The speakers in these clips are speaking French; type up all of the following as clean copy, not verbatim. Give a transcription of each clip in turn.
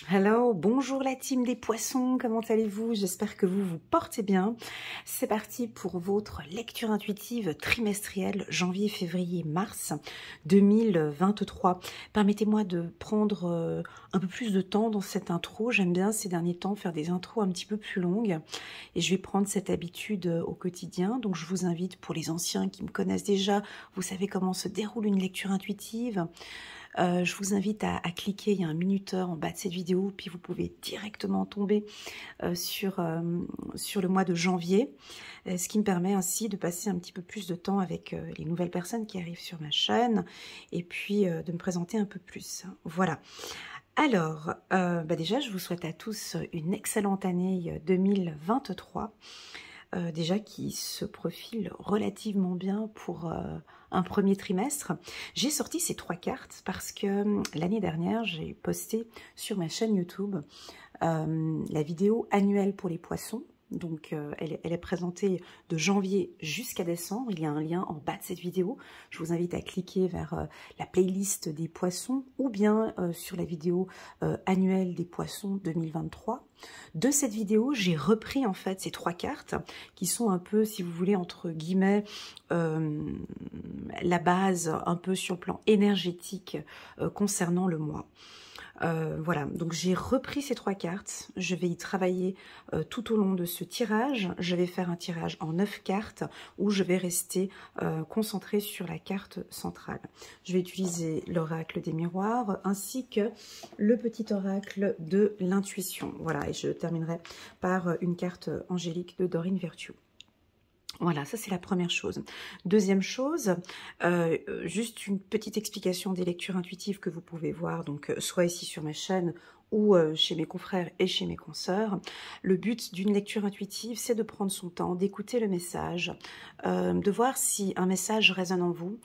Hello, bonjour la team des poissons, comment allez-vous? J'espère que vous vous portez bien. C'est parti pour votre lecture intuitive trimestrielle janvier, février, mars 2023. Permettez-moi de prendre un peu plus de temps dans cette intro. J'aime bien ces derniers temps faire des intros un petit peu plus longues et je vais prendre cette habitude au quotidien. Donc je vous invite, pour les anciens qui me connaissent déjà, vous savez comment se déroule une lecture intuitive. Je vous invite à cliquer, il y a un minuteur en bas de cette vidéo, puis vous pouvez directement tomber sur le mois de janvier, ce qui me permet ainsi de passer un petit peu plus de temps avec les nouvelles personnes qui arrivent sur ma chaîne, et puis de me présenter un peu plus. Voilà. Alors, déjà, je vous souhaite à tous une excellente année 2023. Déjà qui se profile relativement bien pour un premier trimestre. J'ai sorti ces 3 cartes parce que l'année dernière, j'ai posté sur ma chaîne YouTube la vidéo annuelle pour les poissons. Donc elle est présentée de janvier jusqu'à décembre. Il y a un lien en bas de cette vidéo. Je vous invite à cliquer vers la playlist des poissons ou bien sur la vidéo annuelle des poissons 2023. De cette vidéo, j'ai repris en fait ces 3 cartes qui sont un peu, si vous voulez, entre guillemets, la base un peu sur le plan énergétique concernant le mois. Voilà, donc j'ai repris ces 3 cartes, je vais y travailler tout au long de ce tirage. Je vais faire un tirage en 9 cartes où je vais rester concentrée sur la carte centrale. Je vais utiliser l'oracle des miroirs ainsi que le petit oracle de l'intuition. Voilà, et je terminerai par une carte angélique de Dorine Virtue. Voilà, ça c'est la première chose. Deuxième chose, juste une petite explication des lectures intuitives que vous pouvez voir, donc soit ici sur ma chaîne ou chez mes confrères et chez mes consoeurs. Le but d'une lecture intuitive, c'est de prendre son temps, d'écouter le message, de voir si un message résonne en vous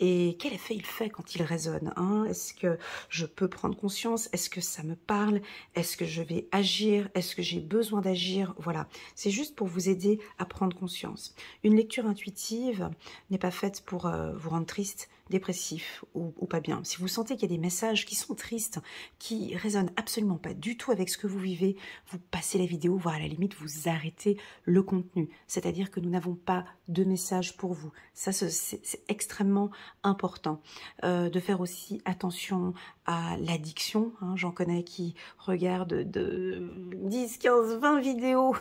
et quel effet il fait quand il résonne. Hein. Est-ce que je peux prendre conscience? Est-ce que ça me parle? Est-ce que je vais agir? Est-ce que j'ai besoin d'agir? Voilà, c'est juste pour vous aider à prendre conscience. Une lecture intuitive n'est pas faite pour vous rendre triste, dépressif ou pas bien. Si vous sentez qu'il y a des messages qui sont tristes, qui résonnent absolument pas du tout avec ce que vous vivez, vous passez la vidéo, voire à la limite vous arrêtez le contenu. C'est-à-dire que nous n'avons pas de message pour vous. Ça, c'est extrêmement important. De faire aussi attention à l'addiction. Hein. J'en connais qui regardent de 10, 15, 20 vidéos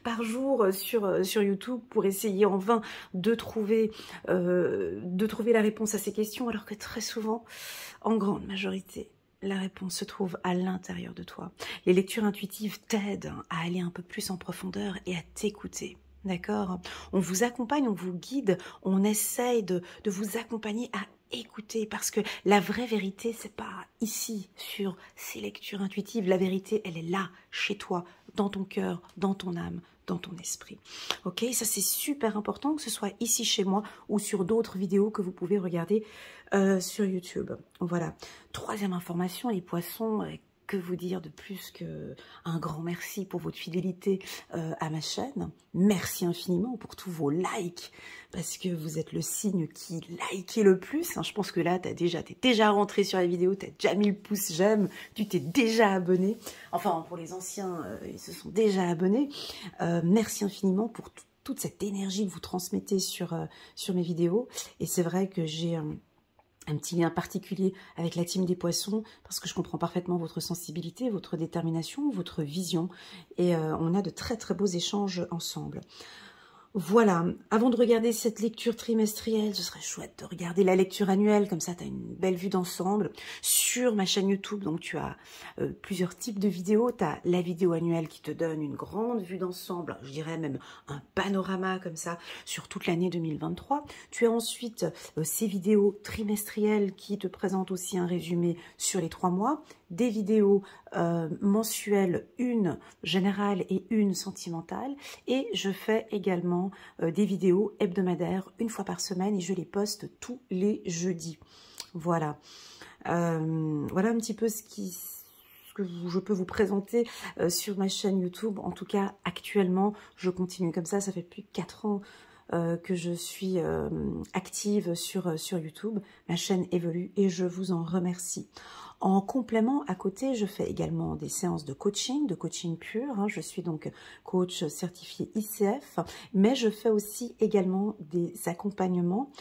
par jour sur YouTube pour essayer en vain de trouver la réponse à ces questions, alors que très souvent, en grande majorité, la réponse se trouve à l'intérieur de toi. Les lectures intuitives t'aident à aller un peu plus en profondeur et à t'écouter. D'accord? On vous accompagne, on vous guide, on essaye de vous accompagner à écouter, parce que la vraie vérité, c'est pas ici, sur ces lectures intuitives. La vérité, elle est là, chez toi, dans ton cœur, dans ton âme, dans ton esprit. Ok, ça c'est super important, que ce soit ici chez moi ou sur d'autres vidéos que vous pouvez regarder sur YouTube. Voilà. Troisième information, les poissons, que vous dire de plus que un grand merci pour votre fidélité à ma chaîne. Merci infiniment pour tous vos likes, parce que vous êtes le signe qui likez le plus. Hein. Je pense que là, t'es déjà rentré sur la vidéo, t'as déjà mis le pouce j'aime, tu t'es déjà abonné. Enfin, pour les anciens, ils se sont déjà abonnés. Merci infiniment pour toute cette énergie que vous transmettez sur mes vidéos. Et c'est vrai que j'ai un petit lien particulier avec la team des poissons, parce que je comprends parfaitement votre sensibilité, votre détermination, votre vision, et on a de très très beaux échanges ensemble. Voilà, avant de regarder cette lecture trimestrielle, ce serait chouette de regarder la lecture annuelle, comme ça tu as une belle vue d'ensemble. Sur ma chaîne YouTube, donc tu as plusieurs types de vidéos. Tu as la vidéo annuelle qui te donne une grande vue d'ensemble, je dirais même un panorama comme ça sur toute l'année 2023. Tu as ensuite ces vidéos trimestrielles qui te présentent aussi un résumé sur les 3 mois, des vidéos mensuelles, une générale et une sentimentale, et je fais également des vidéos hebdomadaires une fois par semaine et je les poste tous les jeudis. Voilà. Voilà un petit peu ce que je peux vous présenter sur ma chaîne YouTube. En tout cas, actuellement, je continue comme ça fait plus de 4 ans que je suis active sur YouTube. Ma chaîne évolue et je vous en remercie. En complément, à côté, je fais également des séances de coaching pur. Hein. Je suis donc coach certifié ICF, mais je fais aussi également des accompagnements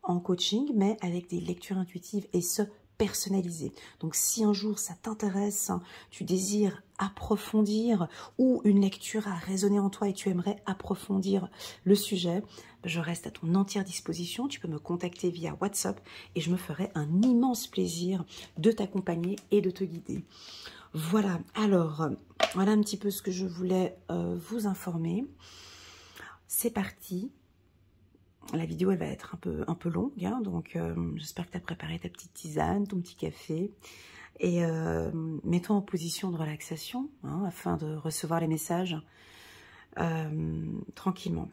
en coaching, mais avec des lectures intuitives et ce, personnalisées. Donc si un jour ça t'intéresse, hein, tu désires approfondir ou une lecture a résonné en toi et tu aimerais approfondir le sujet, je reste à ton entière disposition. Tu peux me contacter via WhatsApp et je me ferai un immense plaisir de t'accompagner et de te guider. Voilà, alors voilà un petit peu ce que je voulais vous informer. C'est parti. La vidéo, elle va être un peu longue, hein, donc j'espère que tu as préparé ta petite tisane, ton petit café. Et mets-toi en position de relaxation, hein, afin de recevoir les messages tranquillement.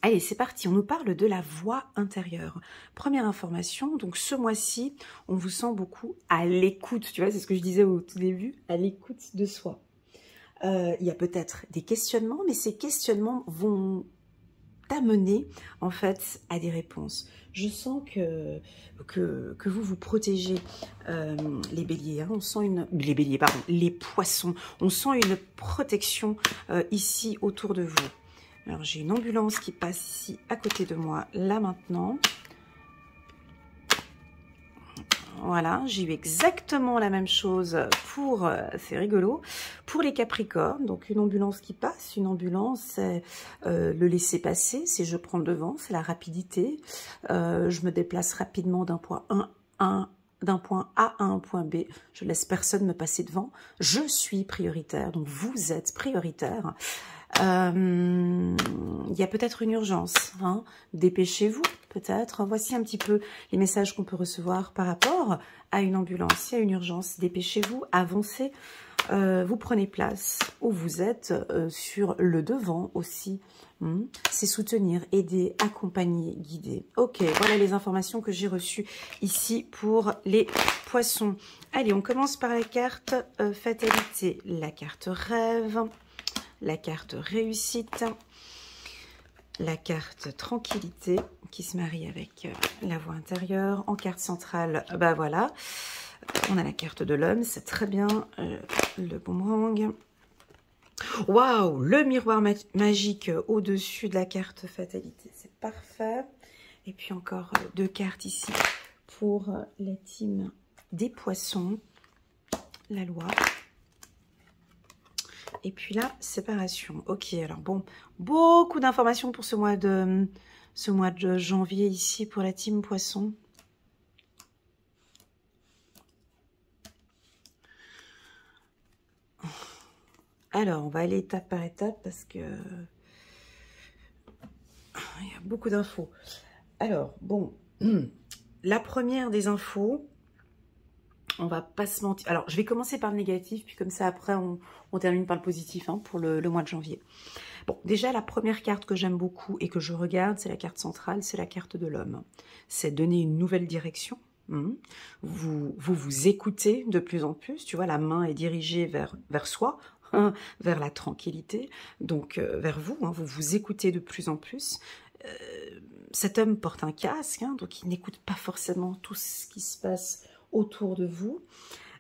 Allez, c'est parti, on nous parle de la voix intérieure. Première information, donc ce mois-ci, on vous sent beaucoup à l'écoute, tu vois, c'est ce que je disais au tout début, à l'écoute de soi. Il y a peut-être des questionnements, mais ces questionnements vont t'amener en fait à des réponses. Je sens que vous vous protégez, les béliers, hein, on sent les béliers, pardon, les poissons, on sent une protection ici autour de vous. Alors j'ai une ambulance qui passe ici à côté de moi, là maintenant. Voilà, j'ai eu exactement la même chose pour, c'est rigolo, pour les Capricornes. Donc une ambulance qui passe, une ambulance, c'est le laisser passer, c'est je prends le devant, c'est la rapidité. Je me déplace rapidement d'un point A à un point B. Je laisse personne me passer devant. Je suis prioritaire, donc vous êtes prioritaire. Il y a peut-être une urgence, hein. Dépêchez-vous peut-être. Voici un petit peu les messages qu'on peut recevoir par rapport à une ambulance. Il y a une urgence, dépêchez-vous, avancez, vous prenez place où vous êtes, sur le devant aussi. C'est soutenir, aider, accompagner, guider. Ok, voilà les informations que j'ai reçues ici pour les poissons. Allez, on commence par la carte fatalité, la carte rêve, la carte réussite, la carte tranquillité qui se marie avec la voix intérieure. En carte centrale, bah voilà, on a la carte de l'homme, c'est très bien, le boomerang. Waouh, le miroir magique au-dessus de la carte fatalité, c'est parfait. Et puis encore deux cartes ici pour la team des poissons, la loi. Et puis là, séparation. Ok, alors bon, beaucoup d'informations pour ce mois de janvier ici pour la team poisson. Alors, on va aller étape par étape parce que il y a beaucoup d'infos. Alors, bon, la première des infos, on va pas se mentir. Alors, je vais commencer par le négatif, puis comme ça, après, on termine par le positif, hein, pour le mois de janvier. Bon, déjà, la première carte que j'aime beaucoup et que je regarde, c'est la carte centrale, c'est la carte de l'homme. C'est donner une nouvelle direction. Vous écoutez de plus en plus, tu vois, la main est dirigée vers soi, hein, vers la tranquillité, donc vers vous, hein, vous vous écoutez de plus en plus. Cet homme porte un casque, hein, donc il n'écoute pas forcément tout ce qui se passe autour de vous.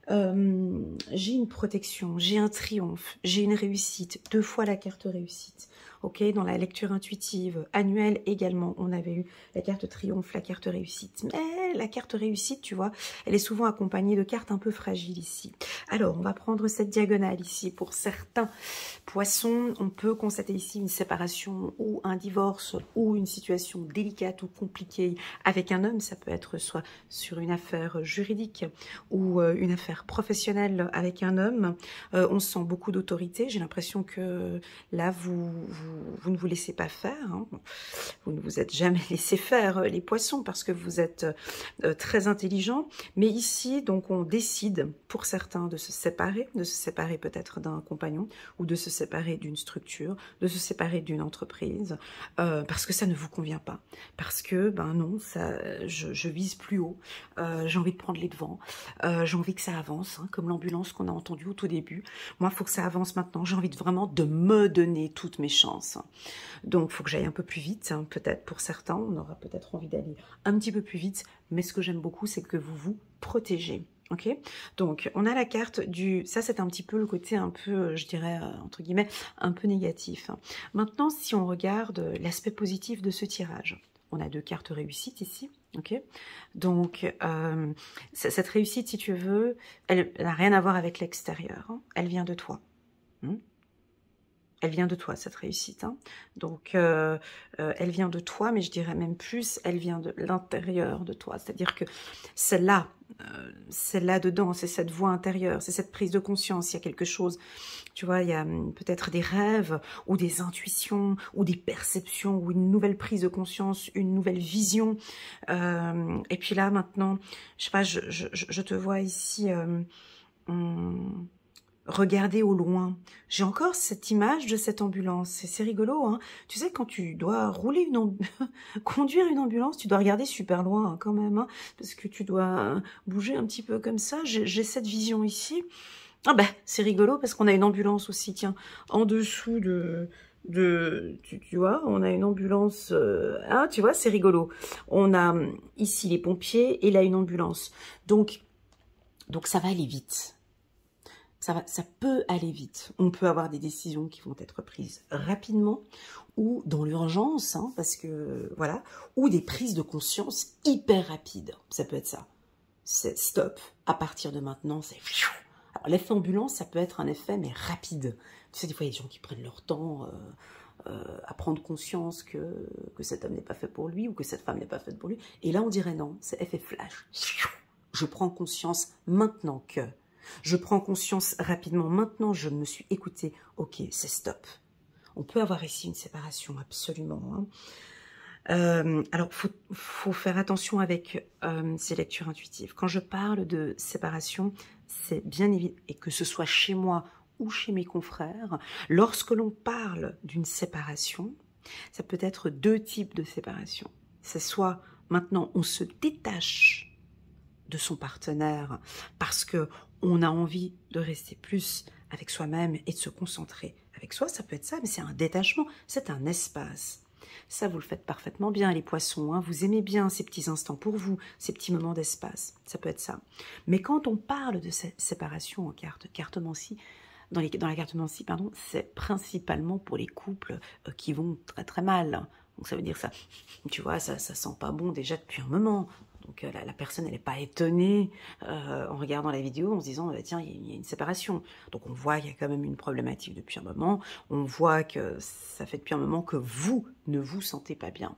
J'ai une protection, j'ai un triomphe, j'ai une réussite, 2 fois la carte réussite. Ok, dans la lecture intuitive annuelle également, on avait eu la carte triomphe, la carte réussite. Mais la carte réussite, tu vois, elle est souvent accompagnée de cartes un peu fragiles ici. Alors, on va prendre cette diagonale ici. Pour certains poissons, on peut constater ici une séparation ou un divorce ou une situation délicate ou compliquée avec un homme. Ça peut être soit sur une affaire juridique ou une affaire professionnelle avec un homme. On sent beaucoup d'autorité. J'ai l'impression que là, vous ne vous laissez pas faire, hein. Vous ne vous êtes jamais laissé faire, les poissons, parce que vous êtes très intelligents. Mais ici, donc, on décide pour certains de se séparer peut-être d'un compagnon, ou de se séparer d'une structure, de se séparer d'une entreprise, parce que ça ne vous convient pas. Parce que, ben non, je vise plus haut, j'ai envie de prendre les devants, j'ai envie que ça avance, hein, comme l'ambulance qu'on a entendue au tout début. Moi, il faut que ça avance maintenant, j'ai envie vraiment de me donner toutes mes chances. confiance. Donc, il faut que j'aille un peu plus vite, hein, peut-être pour certains, on aura peut-être envie d'aller un petit peu plus vite, mais ce que j'aime beaucoup, c'est que vous vous protégez. Ok, donc on a la carte du, ça c'est un petit peu le côté un peu, je dirais, entre guillemets, un peu négatif. Maintenant, si on regarde l'aspect positif de ce tirage, on a 2 cartes réussites ici, ok. Donc, cette réussite, si tu veux, elle n'a rien à voir avec l'extérieur, hein, elle vient de toi. Elle vient de toi, cette réussite. Hein. Donc, elle vient de toi, mais je dirais même plus, elle vient de l'intérieur de toi. C'est-à-dire que celle-là dedans, c'est cette voix intérieure, c'est cette prise de conscience. Il y a quelque chose, tu vois, il y a peut-être des rêves ou des intuitions ou des perceptions ou une nouvelle prise de conscience, une nouvelle vision. Et puis là, maintenant, je sais pas, je te vois ici... regardez au loin. J'ai encore cette image de cette ambulance. C'est rigolo, hein. Tu sais, quand tu dois rouler conduire une ambulance, tu dois regarder super loin hein, quand même, hein, parce que tu dois bouger un petit peu comme ça. J'ai cette vision ici. Ah ben, c'est rigolo parce qu'on a une ambulance aussi, tiens, en dessous tu vois, on a une ambulance, hein, tu vois, c'est rigolo. On a ici les pompiers et là une ambulance. Donc ça va aller vite. Ça peut aller vite. On peut avoir des décisions qui vont être prises rapidement ou dans l'urgence, hein, parce que voilà, ou des prises de conscience hyper rapides. Ça peut être ça. C'est stop. À partir de maintenant, c'est... Alors l'effet ambulance, ça peut être un effet mais rapide. Tu sais, des fois il y a des gens qui prennent leur temps à prendre conscience que cet homme n'est pas fait pour lui ou que cette femme n'est pas faite pour lui. Et là on dirait non, c'est effet flash. Je prends conscience maintenant que... Je prends conscience rapidement. Maintenant, je me suis écoutée. Ok, c'est stop. On peut avoir ici une séparation, absolument. Hein. Alors, faut faire attention avec ces lectures intuitives. Quand je parle de séparation, c'est bien évident, et que ce soit chez moi ou chez mes confrères, lorsque l'on parle d'une séparation, ça peut être 2 types de séparation. C'est soit maintenant on se détache de son partenaire parce que on a envie de rester plus avec soi-même et de se concentrer avec soi, ça peut être ça, mais c'est un détachement, c'est un espace. Ça, vous le faites parfaitement bien, les poissons, hein, vous aimez bien ces petits instants pour vous, ces petits moments d'espace, ça peut être ça. Mais quand on parle de cette séparation en cartomancie, dans la cartomancie, pardon, c'est principalement pour les couples qui vont très très mal. Donc ça veut dire ça, tu vois, ça sent pas bon déjà depuis un moment. Donc la personne, elle n'est pas étonnée en regardant la vidéo, en se disant, tiens, il y a une séparation. Donc on voit qu'il y a quand même une problématique depuis un moment. On voit que ça fait depuis un moment que vous ne vous sentez pas bien.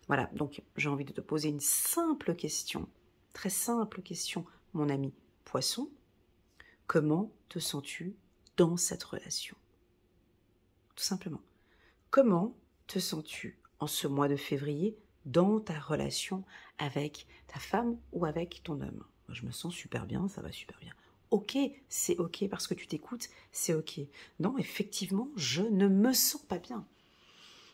Voilà, donc j'ai envie de te poser une simple question, très simple question, mon ami poisson. Comment te sens-tu dans cette relation? Tout simplement. Comment te sens-tu en ce mois de février dans ta relation avec ta femme ou avec ton homme? Moi, je me sens super bien, ça va super bien. Ok, c'est ok parce que tu t'écoutes, c'est ok. Non, effectivement, je ne me sens pas bien.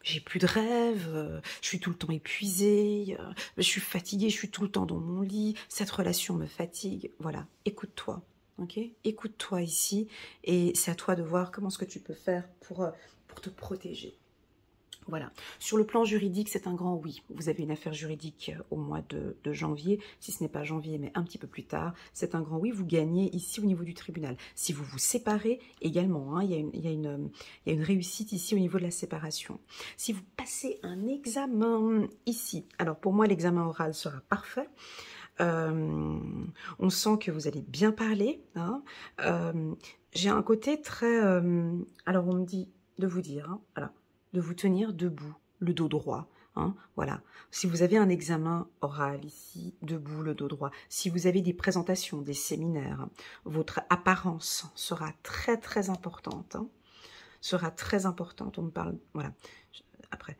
J'ai plus de rêve, je suis tout le temps épuisée, je suis fatiguée, je suis tout le temps dans mon lit, cette relation me fatigue. Voilà, écoute-toi, ok? Écoute-toi ici et c'est à toi de voir comment est-ce que tu peux faire pour te protéger. Voilà. Sur le plan juridique, c'est un grand oui. Vous avez une affaire juridique au mois de janvier, si ce n'est pas janvier, mais un petit peu plus tard. C'est un grand oui. Vous gagnez ici au niveau du tribunal. Si vous vous séparez également, hein, il y a une réussite ici au niveau de la séparation. Si vous passez un examen ici, alors pour moi, l'examen oral sera parfait. On sent que vous allez bien parler. Hein. J'ai un côté très... alors, on me dit de vous dire, hein, voilà, de vous tenir debout, le dos droit. Hein, voilà. Si vous avez un examen oral ici, debout, le dos droit. Si vous avez des présentations, des séminaires, votre apparence sera très très importante. Hein, sera très importante. On me parle... Voilà. Après...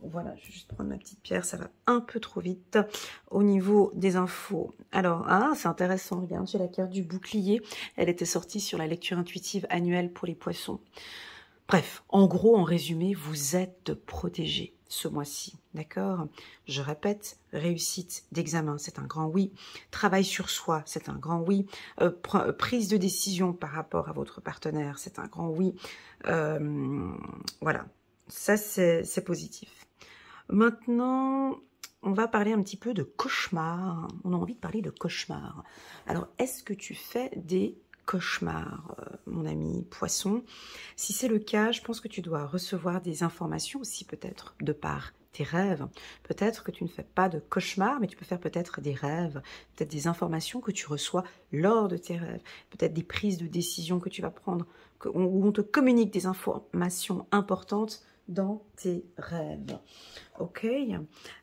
voilà, je vais juste prendre ma petite pierre, ça va un peu trop vite au niveau des infos. Alors, ah, c'est intéressant, regarde, j'ai la carte du bouclier. Elle était sortie sur la lecture intuitive annuelle pour les poissons. Bref, en gros, en résumé, vous êtes protégé ce mois-ci, d'accord? Je répète, réussite d'examen, c'est un grand oui. Travail sur soi, c'est un grand oui. Prise de décision par rapport à votre partenaire, c'est un grand oui. Voilà, ça c'est positif. Maintenant, on va parler un petit peu de cauchemar. On a envie de parler de cauchemar. Alors, est-ce que tu fais des cauchemar, mon ami poisson? Si c'est le cas, je pense que tu dois recevoir des informations aussi peut-être de par tes rêves. Peut-être que tu ne fais pas de cauchemar, mais tu peux faire peut-être des rêves, peut-être des informations que tu reçois lors de tes rêves, peut-être des prises de décision que tu vas prendre, où on te communique des informations importantes dans tes rêves. Ok,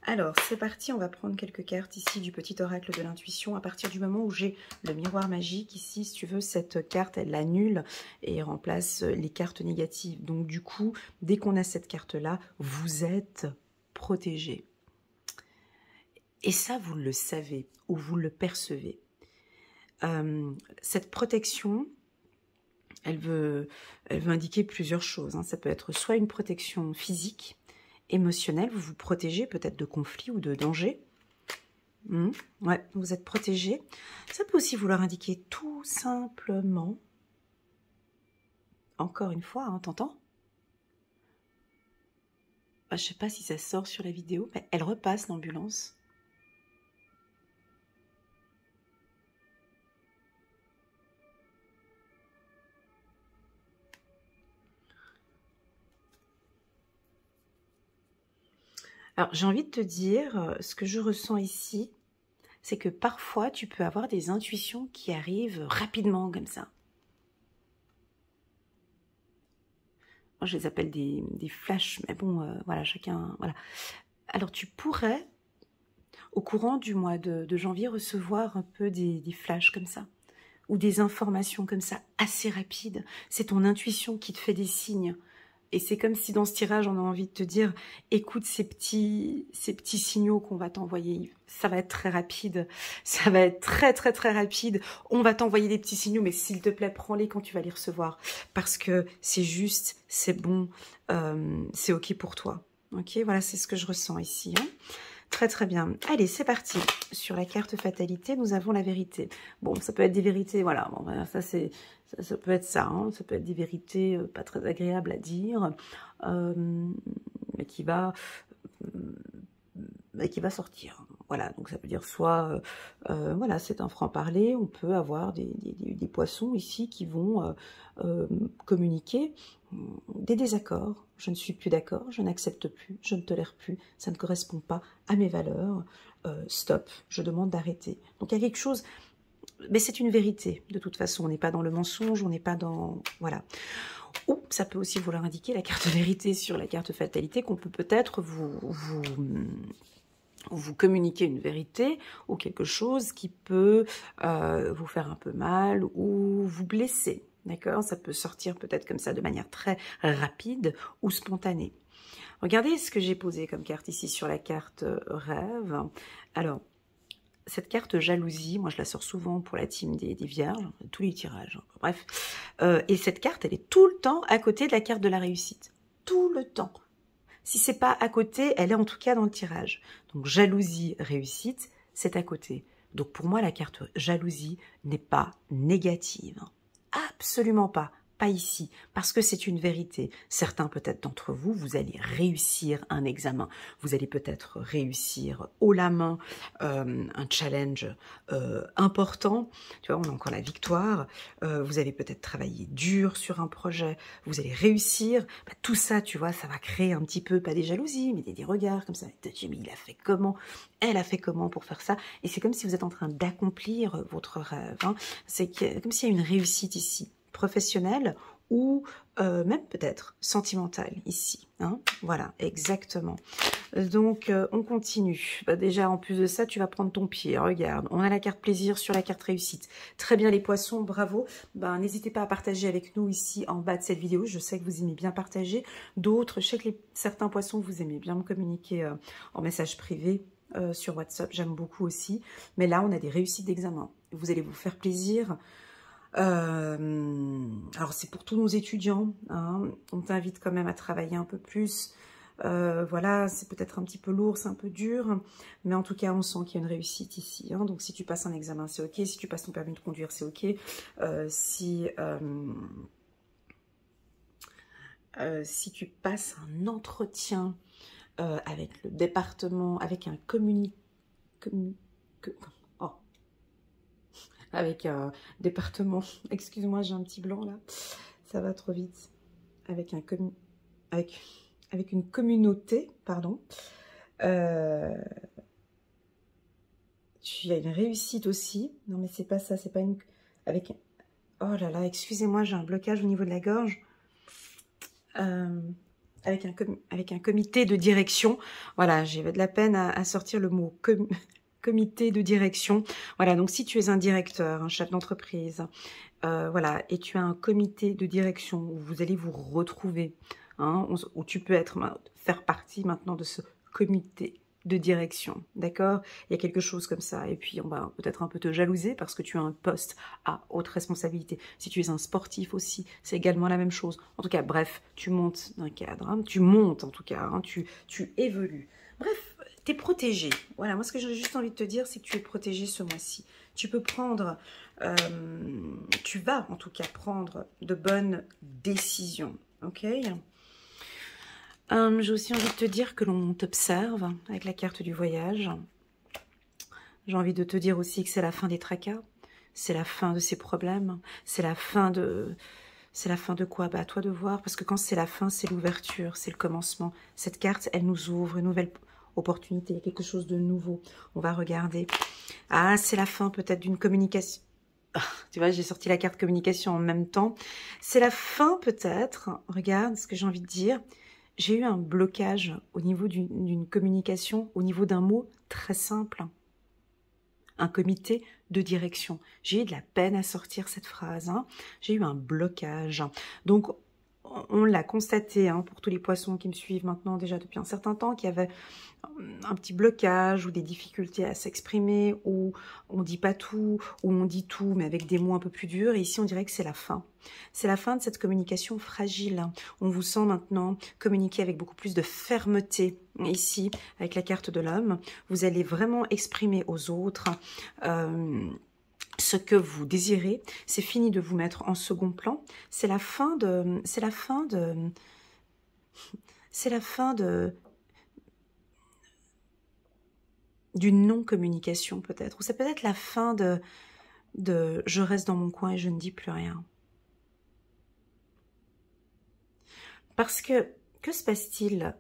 alors c'est parti, on va prendre quelques cartes ici du petit oracle de l'intuition. À partir du moment où j'ai le miroir magique ici, si tu veux, cette carte, elle l'annule et remplace les cartes négatives. Donc du coup, dès qu'on a cette carte-là, vous êtes protégé. Et ça, vous le savez ou vous le percevez. Cette protection, elle veut indiquer plusieurs choses. Ça peut être soit une protection physique, émotionnelle, vous vous protégez peut-être de conflits ou de dangers. Ouais, vous êtes protégé. Ça peut aussi vouloir indiquer tout simplement, encore une fois, t'entends? Je sais pas si ça sort sur la vidéo, mais elle repasse l'ambulance. Alors, j'ai envie de te dire, ce que je ressens ici, c'est que parfois, tu peux avoir des intuitions qui arrivent rapidement comme ça. Moi, je les appelle des flashs, mais bon, voilà, chacun... Voilà. Alors, tu pourrais, au courant du mois de janvier, recevoir un peu des flashs comme ça, ou des informations comme ça, assez rapides. C'est ton intuition qui te fait des signes. Et c'est comme si dans ce tirage, on a envie de te dire, écoute ces petits signaux qu'on va t'envoyer. Ça va être très rapide. Ça va être très, très, très rapide. On va t'envoyer des petits signaux, mais s'il te plaît, prends-les quand tu vas les recevoir. Parce que c'est juste, c'est bon, c'est OK pour toi. OK, voilà, c'est ce que je ressens ici. Très, très bien. Allez, c'est parti. Sur la carte fatalité, nous avons la vérité. Bon, ça peut être des vérités, voilà. Bon, ça, c'est... Ça peut être ça, ça peut être des vérités pas très agréables à dire, mais qui va sortir. Voilà, donc ça veut dire soit, voilà, c'est un franc-parler, on peut avoir des poissons ici qui vont communiquer des désaccords. Je ne suis plus d'accord, je n'accepte plus, je ne tolère plus, ça ne correspond pas à mes valeurs, stop, je demande d'arrêter. Donc il y a quelque chose... Mais c'est une vérité, de toute façon, on n'est pas dans le mensonge, on n'est pas dans... Voilà. Ou ça peut aussi vouloir indiquer la carte vérité sur la carte fatalité, qu'on peut peut-être vous communiquer une vérité ou quelque chose qui peut vous faire un peu mal ou vous blesser. D'accord? Ça peut sortir peut-être comme ça de manière très rapide ou spontanée. Regardez ce que j'ai posé comme carte ici sur la carte rêve. Alors, cette carte jalousie, moi je la sors souvent pour la team des vierges, tous les tirages, bref. Et cette carte, elle est tout le temps à côté de la carte de la réussite. Tout le temps. Si c'est pas à côté, elle est en tout cas dans le tirage. Donc jalousie, réussite, c'est à côté. Donc pour moi, la carte jalousie n'est pas négative. Absolument pas. Pas ici, parce que c'est une vérité. Certains peut-être d'entre vous, vous allez réussir un examen. Vous allez peut-être réussir haut la main un challenge important. Tu vois, on a encore la victoire. Vous allez peut-être travailler dur sur un projet. Vous allez réussir. Bah, tout ça, tu vois, ça va créer un petit peu, pas des jalousies, mais des regards comme ça. Mais il a fait comment? Elle a fait comment pour faire ça? Et c'est comme si vous êtes en train d'accomplir votre rêve. C'est comme s'il y a une réussite ici, professionnelle ou même peut-être sentimentale ici. Voilà, exactement. Donc, on continue. Bah, déjà, en plus de ça, tu vas prendre ton pied. Regarde, on a la carte plaisir sur la carte réussite. Très bien, les poissons, bravo. Bah, n'hésitez pas à partager avec nous ici en bas de cette vidéo. Je sais que vous aimez bien partager. D'autres, je sais que certains poissons, vous aimez bien me communiquer en message privé sur WhatsApp. J'aime beaucoup aussi. Mais là, on a des réussites d'examen. Vous allez vous faire plaisir. Alors c'est pour tous nos étudiants, hein. On t'invite quand même à travailler un peu plus. Voilà, c'est peut-être un petit peu lourd, c'est un peu dur, mais en tout cas on sent qu'il y a une réussite ici, hein. Donc si tu passes un examen c'est ok, si tu passes ton permis de conduire c'est ok, si tu passes un entretien avec le département, avec un oh, avec un département, excuse-moi j'ai un petit blanc là, ça va trop vite, avec un avec une communauté, pardon, tu as une réussite aussi. Non mais c'est pas ça, c'est pas une... Avec... Oh là là, excusez-moi, j'ai un blocage au niveau de la gorge. Avec un comité de direction. Voilà, j'ai de la peine à sortir le mot comité de direction. Voilà, donc si tu es un directeur, un chef d'entreprise, voilà, et tu as un comité de direction où vous allez vous retrouver, hein, où tu peux faire partie maintenant de ce comité de direction, d'accord? Il y a quelque chose comme ça, et puis on va peut-être un peu te jalouser parce que tu as un poste à haute responsabilité. Si tu es un sportif aussi, c'est également la même chose. En tout cas, bref, tu montes d'un cadre, hein, tu montes en tout cas, hein, tu évolues. Bref, tu es protégé. Voilà, moi ce que j'ai juste envie de te dire, c'est que tu es protégé ce mois-ci. Tu peux prendre, tu vas en tout cas prendre de bonnes décisions, ok? J'ai aussi envie de te dire que l'on t'observe avec la carte du voyage. J'ai envie de te dire aussi que c'est la fin des tracas, c'est la fin de ces problèmes, c'est la fin de... C'est la fin de quoi? Bah, à toi de voir, parce que quand c'est la fin, c'est l'ouverture, c'est le commencement. Cette carte, elle nous ouvre une nouvelle opportunité, quelque chose de nouveau. On va regarder. Ah, c'est la fin peut-être d'une communication. Ah, tu vois, j'ai sorti la carte communication en même temps. C'est la fin peut-être, regarde ce que j'ai envie de dire. J'ai eu un blocage au niveau d'une communication, au niveau d'un mot très simple. Un comité de direction. J'ai eu de la peine à sortir cette phrase. Hein. J'ai eu un blocage. Donc, on l'a constaté hein, pour tous les poissons qui me suivent maintenant déjà depuis un certain temps, qu'il y avait un petit blocage ou des difficultés à s'exprimer, où on dit pas tout, où on dit tout, mais avec des mots un peu plus durs. Et ici, on dirait que c'est la fin. C'est la fin de cette communication fragile. On vous sent maintenant communiquer avec beaucoup plus de fermeté. Ici, avec la carte de l'homme, vous allez vraiment exprimer aux autres ce que vous désirez. C'est fini de vous mettre en second plan. C'est la fin de... C'est la fin de... C'est la fin de... d'une non-communication peut-être, ou c'est peut-être la fin de je reste dans mon coin et je ne dis plus rien. Parce que se passe-t-il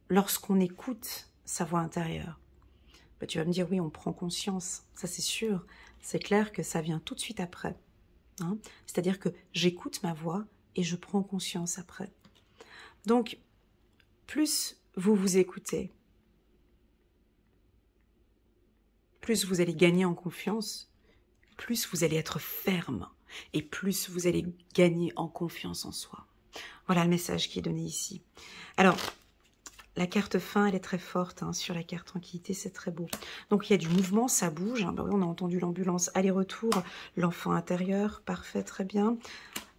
lorsqu'on écoute sa voix intérieure? Ben, tu vas me dire oui, on prend conscience, ça c'est sûr, c'est clair que ça vient tout de suite après. Hein, c'est-à-dire que j'écoute ma voix et je prends conscience après. Donc, plus vous vous écoutez, plus vous allez gagner en confiance, plus vous allez être ferme et plus vous allez gagner en confiance en soi. Voilà le message qui est donné ici. Alors, la carte fin, elle est très forte. Hein, sur la carte tranquillité, c'est très beau. Donc, il y a du mouvement, ça bouge. Hein, ben oui, on a entendu l'ambulance, aller-retour, l'enfant intérieur, parfait, très bien.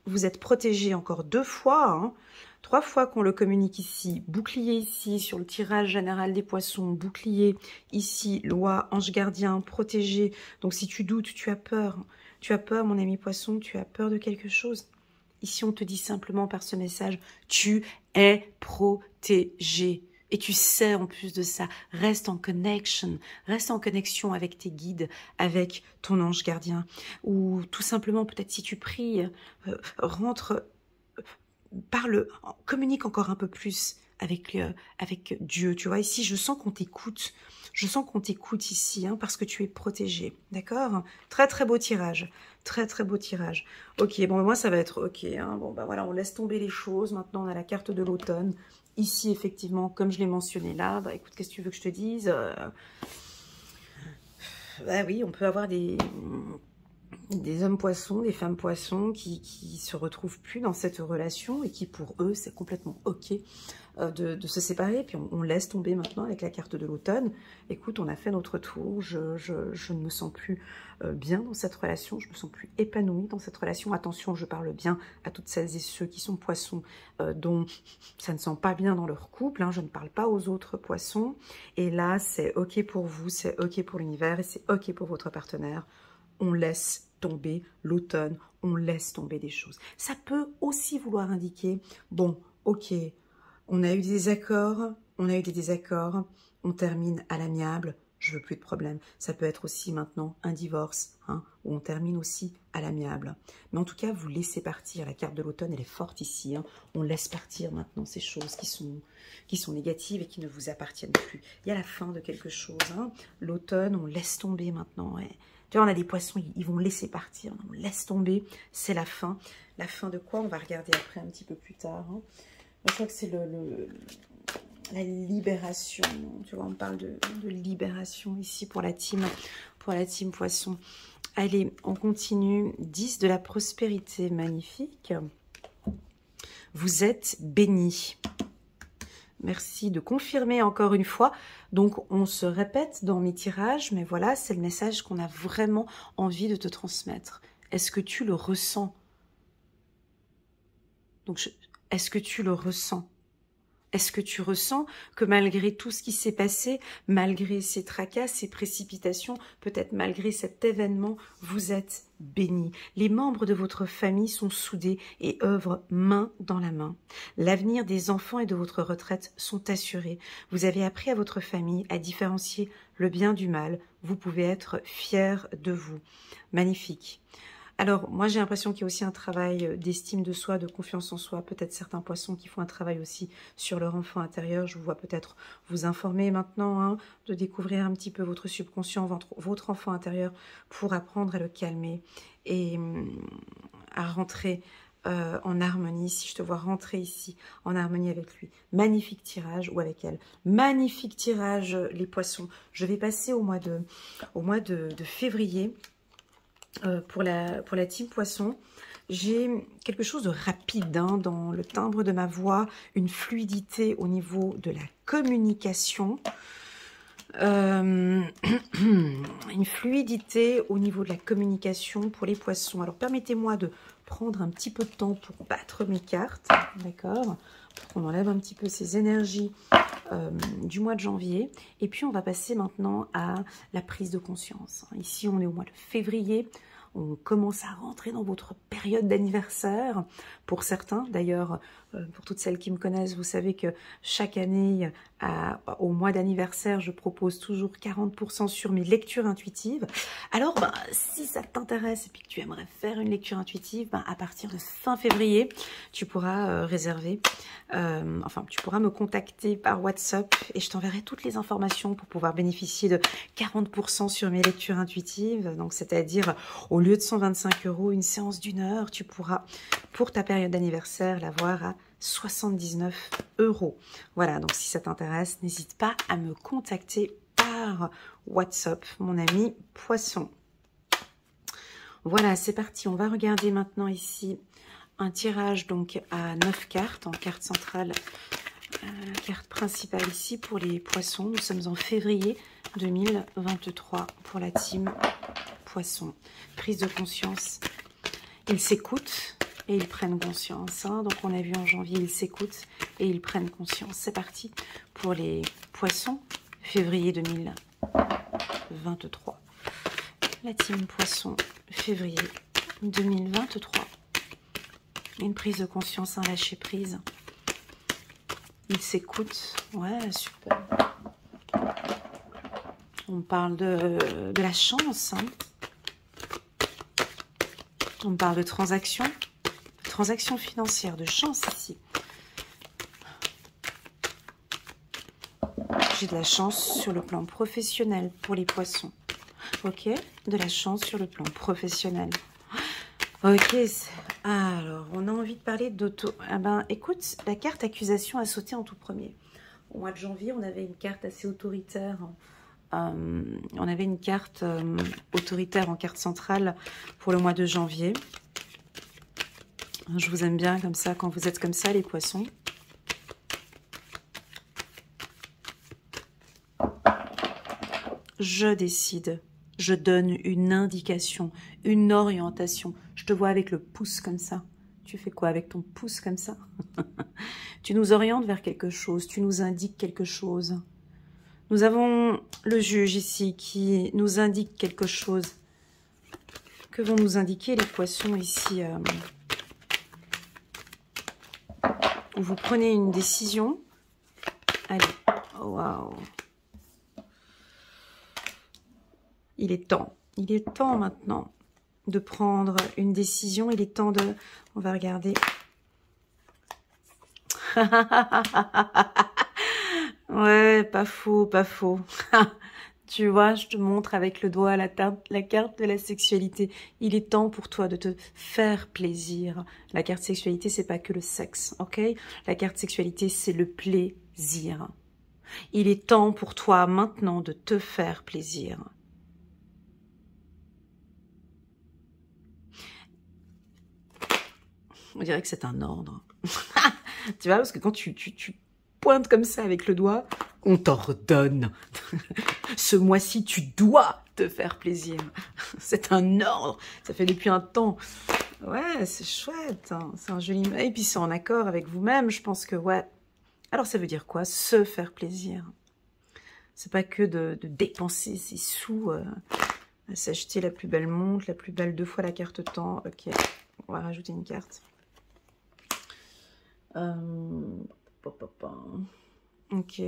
Vous êtes protégé encore 2 fois, hein, 3 fois qu'on le communique ici. Bouclier ici, sur le tirage général des poissons. Bouclier ici, loi, ange gardien, protégé. Donc, si tu doutes, tu as peur. Tu as peur, mon ami poisson, tu as peur de quelque chose. Ici, on te dit simplement par ce message, tu es protégé. Et tu sais en plus de ça, reste en connexion avec tes guides, avec ton ange gardien. Ou tout simplement, peut-être si tu pries, rentre, parle, communique encore un peu plus avec Dieu. Tu vois, ici, je sens qu'on t'écoute. Je sens qu'on t'écoute ici, hein, parce que tu es protégé. D'accord? Très, très beau tirage. Très, très beau tirage. Ok, bon, moi, ça va être ok. Hein. Bon, bah voilà, on laisse tomber les choses. Maintenant, on a la carte de l'automne. Ici, effectivement, comme je l'ai mentionné là, bah écoute, qu'est-ce que tu veux que je te dise? Bah oui, on peut avoir des des hommes poissons, des femmes poissons qui se retrouvent plus dans cette relation et qui pour eux c'est complètement ok de se séparer. Puis on laisse tomber maintenant avec la carte de l'automne. Écoute, on a fait notre tour, je ne me sens plus bien dans cette relation, je me sens plus épanouie dans cette relation. Attention, je parle bien à toutes celles et ceux qui sont poissons dont ça ne sent pas bien dans leur couple, hein. Je ne parle pas aux autres poissons. Et là, c'est ok pour vous, c'est ok pour l'univers et c'est ok pour votre partenaire. On laisse tomber l'automne, on laisse tomber des choses. Ça peut aussi vouloir indiquer, bon, ok, on a eu des désaccords, on termine à l'amiable, je veux plus de problème. Ça peut être aussi maintenant un divorce, hein, où on termine aussi à l'amiable. Mais en tout cas, vous laissez partir. La carte de l'automne, elle est forte ici, hein. On laisse partir maintenant ces choses qui sont négatives et qui ne vous appartiennent plus. Il y a la fin de quelque chose, hein. L'automne, on laisse tomber maintenant, ouais. Tu vois, on a des poissons, ils vont laisser partir, on laisse tomber, c'est la fin. La fin de quoi? On va regarder après un petit peu plus tard, hein. Je crois que c'est la libération. Tu vois, on parle de libération ici pour la team poisson. Allez, on continue. 10 de la prospérité, magnifique. Vous êtes bénis. Merci de confirmer encore une fois. Donc, on se répète dans mes tirages, mais voilà, c'est le message qu'on a vraiment envie de te transmettre. Est-ce que tu le ressens? Donc, est-ce que tu le ressens? Est-ce que tu ressens que malgré tout ce qui s'est passé, malgré ces tracas, ces précipitations, peut-être malgré cet événement, vous êtes bénis? Les membres de votre famille sont soudés et œuvrent main dans la main. L'avenir des enfants et de votre retraite sont assurés. Vous avez appris à votre famille à différencier le bien du mal. Vous pouvez être fiers de vous. Magnifique. Alors, moi, j'ai l'impression qu'il y a aussi un travail d'estime de soi, de confiance en soi. Peut-être certains poissons qui font un travail aussi sur leur enfant intérieur. Je vous vois peut-être vous informer maintenant, hein, de découvrir un petit peu votre subconscient, votre enfant intérieur, pour apprendre à le calmer et à rentrer en harmonie. Si je te vois rentrer ici en harmonie avec lui, magnifique tirage, ou avec elle, magnifique tirage, les poissons. Je vais passer au mois de février. Pour la team poisson, j'ai quelque chose de rapide, hein, dans le timbre de ma voix, une fluidité au niveau de la communication, une fluidité au niveau de la communication pour les poissons. Alors permettez-moi de prendre un petit peu de temps pour battre mes cartes, d'accord, pour qu'on enlève un petit peu ces énergies du mois de janvier. Et puis on va passer maintenant à la prise de conscience. Ici on est au mois de février, on commence à rentrer dans votre période d'anniversaire. Pour certains, d'ailleurs, pour toutes celles qui me connaissent, vous savez que chaque année, au mois d'anniversaire, je propose toujours 40% sur mes lectures intuitives. Alors, si ça t'intéresse et puis que tu aimerais faire une lecture intuitive, à partir de fin février, tu pourras réserver, enfin, tu pourras me contacter par WhatsApp et je t'enverrai toutes les informations pour pouvoir bénéficier de 40% sur mes lectures intuitives. Donc, c'est-à-dire, au lieu de 125 €, une séance d'1 heure, tu pourras, pour ta période d'anniversaire, l'avoir à 79 €. Voilà, donc si ça t'intéresse, n'hésite pas à me contacter par WhatsApp, mon ami poisson. Voilà, c'est parti. On va regarder maintenant ici un tirage donc à 9 cartes en carte centrale, la carte principale ici pour les poissons. Nous sommes en février 2023 pour la team poisson. Prise de conscience. Ils s'écoutent et ils prennent conscience, hein. Donc on a vu en janvier, ils s'écoutent et ils prennent conscience. C'est parti pour les poissons, février 2023. La team poisson, février 2023. Une prise de conscience, un lâcher prise. Ils s'écoutent. Ouais, super. On parle de la chance, hein. On parle de transactions financières, de chance ici. J'ai de la chance sur le plan professionnel pour les poissons. Ok, de la chance sur le plan professionnel. Ok, alors on a envie de parler d'auto. Ah ben, écoute, la carte accusation a sauté en tout premier. Au mois de janvier, on avait une carte assez autoritaire On avait une carte autoritaire en carte centrale pour le mois de janvier. Je vous aime bien comme ça, quand vous êtes comme ça, les poissons. Je décide, je donne une indication, une orientation. Je te vois avec le pouce comme ça. Tu fais quoi avec ton pouce comme ça? Tu nous orientes vers quelque chose, tu nous indiques quelque chose. Nous avons le juge ici qui nous indique quelque chose. Que vont nous indiquer les poissons ici? Vous prenez une décision. Allez, waouh. Il est temps maintenant de prendre une décision. Il est temps de... On va regarder. Ouais, pas faux, pas faux. Tu vois, je te montre avec le doigt la carte de la sexualité. Il est temps pour toi de te faire plaisir. La carte sexualité, c'est pas que le sexe, ok? La carte sexualité, c'est le plaisir. Il est temps pour toi maintenant de te faire plaisir. On dirait que c'est un ordre. Tu vois, parce que quand tu pointes comme ça avec le doigt, on t'ordonne. Ce mois-ci, tu dois te faire plaisir. C'est un ordre. Ça fait depuis un temps. Ouais, c'est chouette. Hein. C'est un joli... Et puis c'est en accord avec vous-même. Je pense que, ouais. Alors ça veut dire quoi? Se faire plaisir. C'est pas que de dépenser ses sous, à s'acheter la plus belle montre, la plus belle 2 fois la carte temps. Ok, on va rajouter une carte. Ok.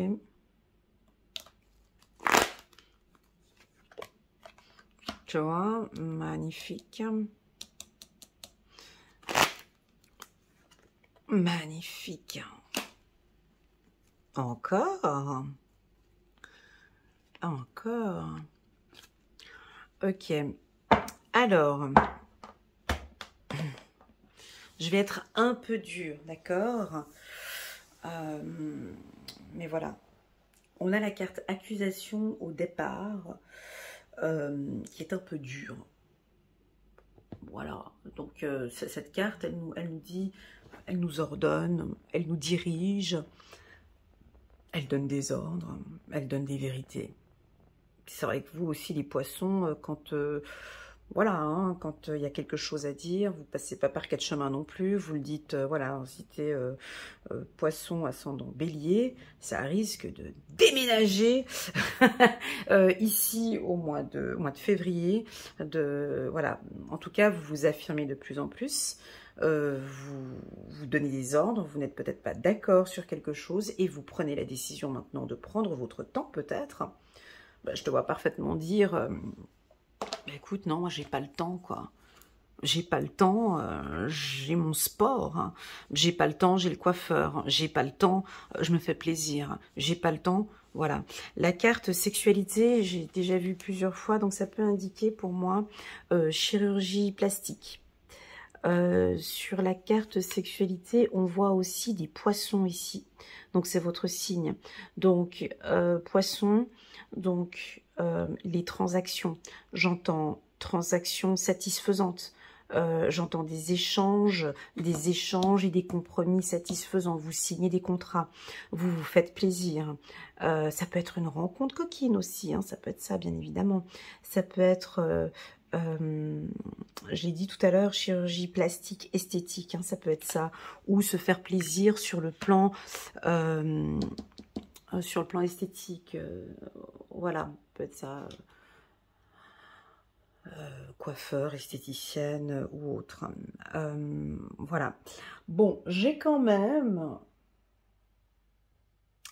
Tu vois, magnifique. Magnifique. Encore. Encore. Ok. Alors, je vais être un peu dure, d'accord? Mais voilà. On a la carte accusation au départ, qui est un peu dure. Voilà. Donc, cette carte, elle nous dit, elle nous ordonne, elle nous dirige, elle donne des ordres, elle donne des vérités. C'est vrai que vous aussi, les poissons, quand... voilà, hein, quand il y a quelque chose à dire, vous passez pas par 4 chemins non plus, vous le dites, voilà, si t'es poisson ascendant bélier, ça risque de déménager ici au mois de février, voilà, en tout cas, vous vous affirmez de plus en plus, vous donnez des ordres, vous n'êtes peut-être pas d'accord sur quelque chose et vous prenez la décision maintenant de prendre votre temps peut-être. Ben, je te vois parfaitement dire... Bah écoute, non, moi j'ai pas le temps, quoi. J'ai pas le temps, j'ai mon sport, hein. J'ai pas le temps, j'ai le coiffeur, j'ai pas le temps, je me fais plaisir, j'ai pas le temps, voilà. La carte sexualité, j'ai déjà vu plusieurs fois, donc ça peut indiquer pour moi chirurgie plastique. Sur la carte sexualité, on voit aussi des poissons ici, donc c'est votre signe. Donc poisson, donc les transactions, j'entends transactions satisfaisantes, j'entends des échanges et des compromis satisfaisants, vous signez des contrats, vous vous faites plaisir, ça peut être une rencontre coquine aussi, hein, ça peut être ça bien évidemment, ça peut être... j'ai dit tout à l'heure chirurgie plastique esthétique, hein, ça peut être ça, ou se faire plaisir sur le plan esthétique, voilà, peut être ça, coiffeur, esthéticienne ou autre, voilà. Bon, j'ai quand même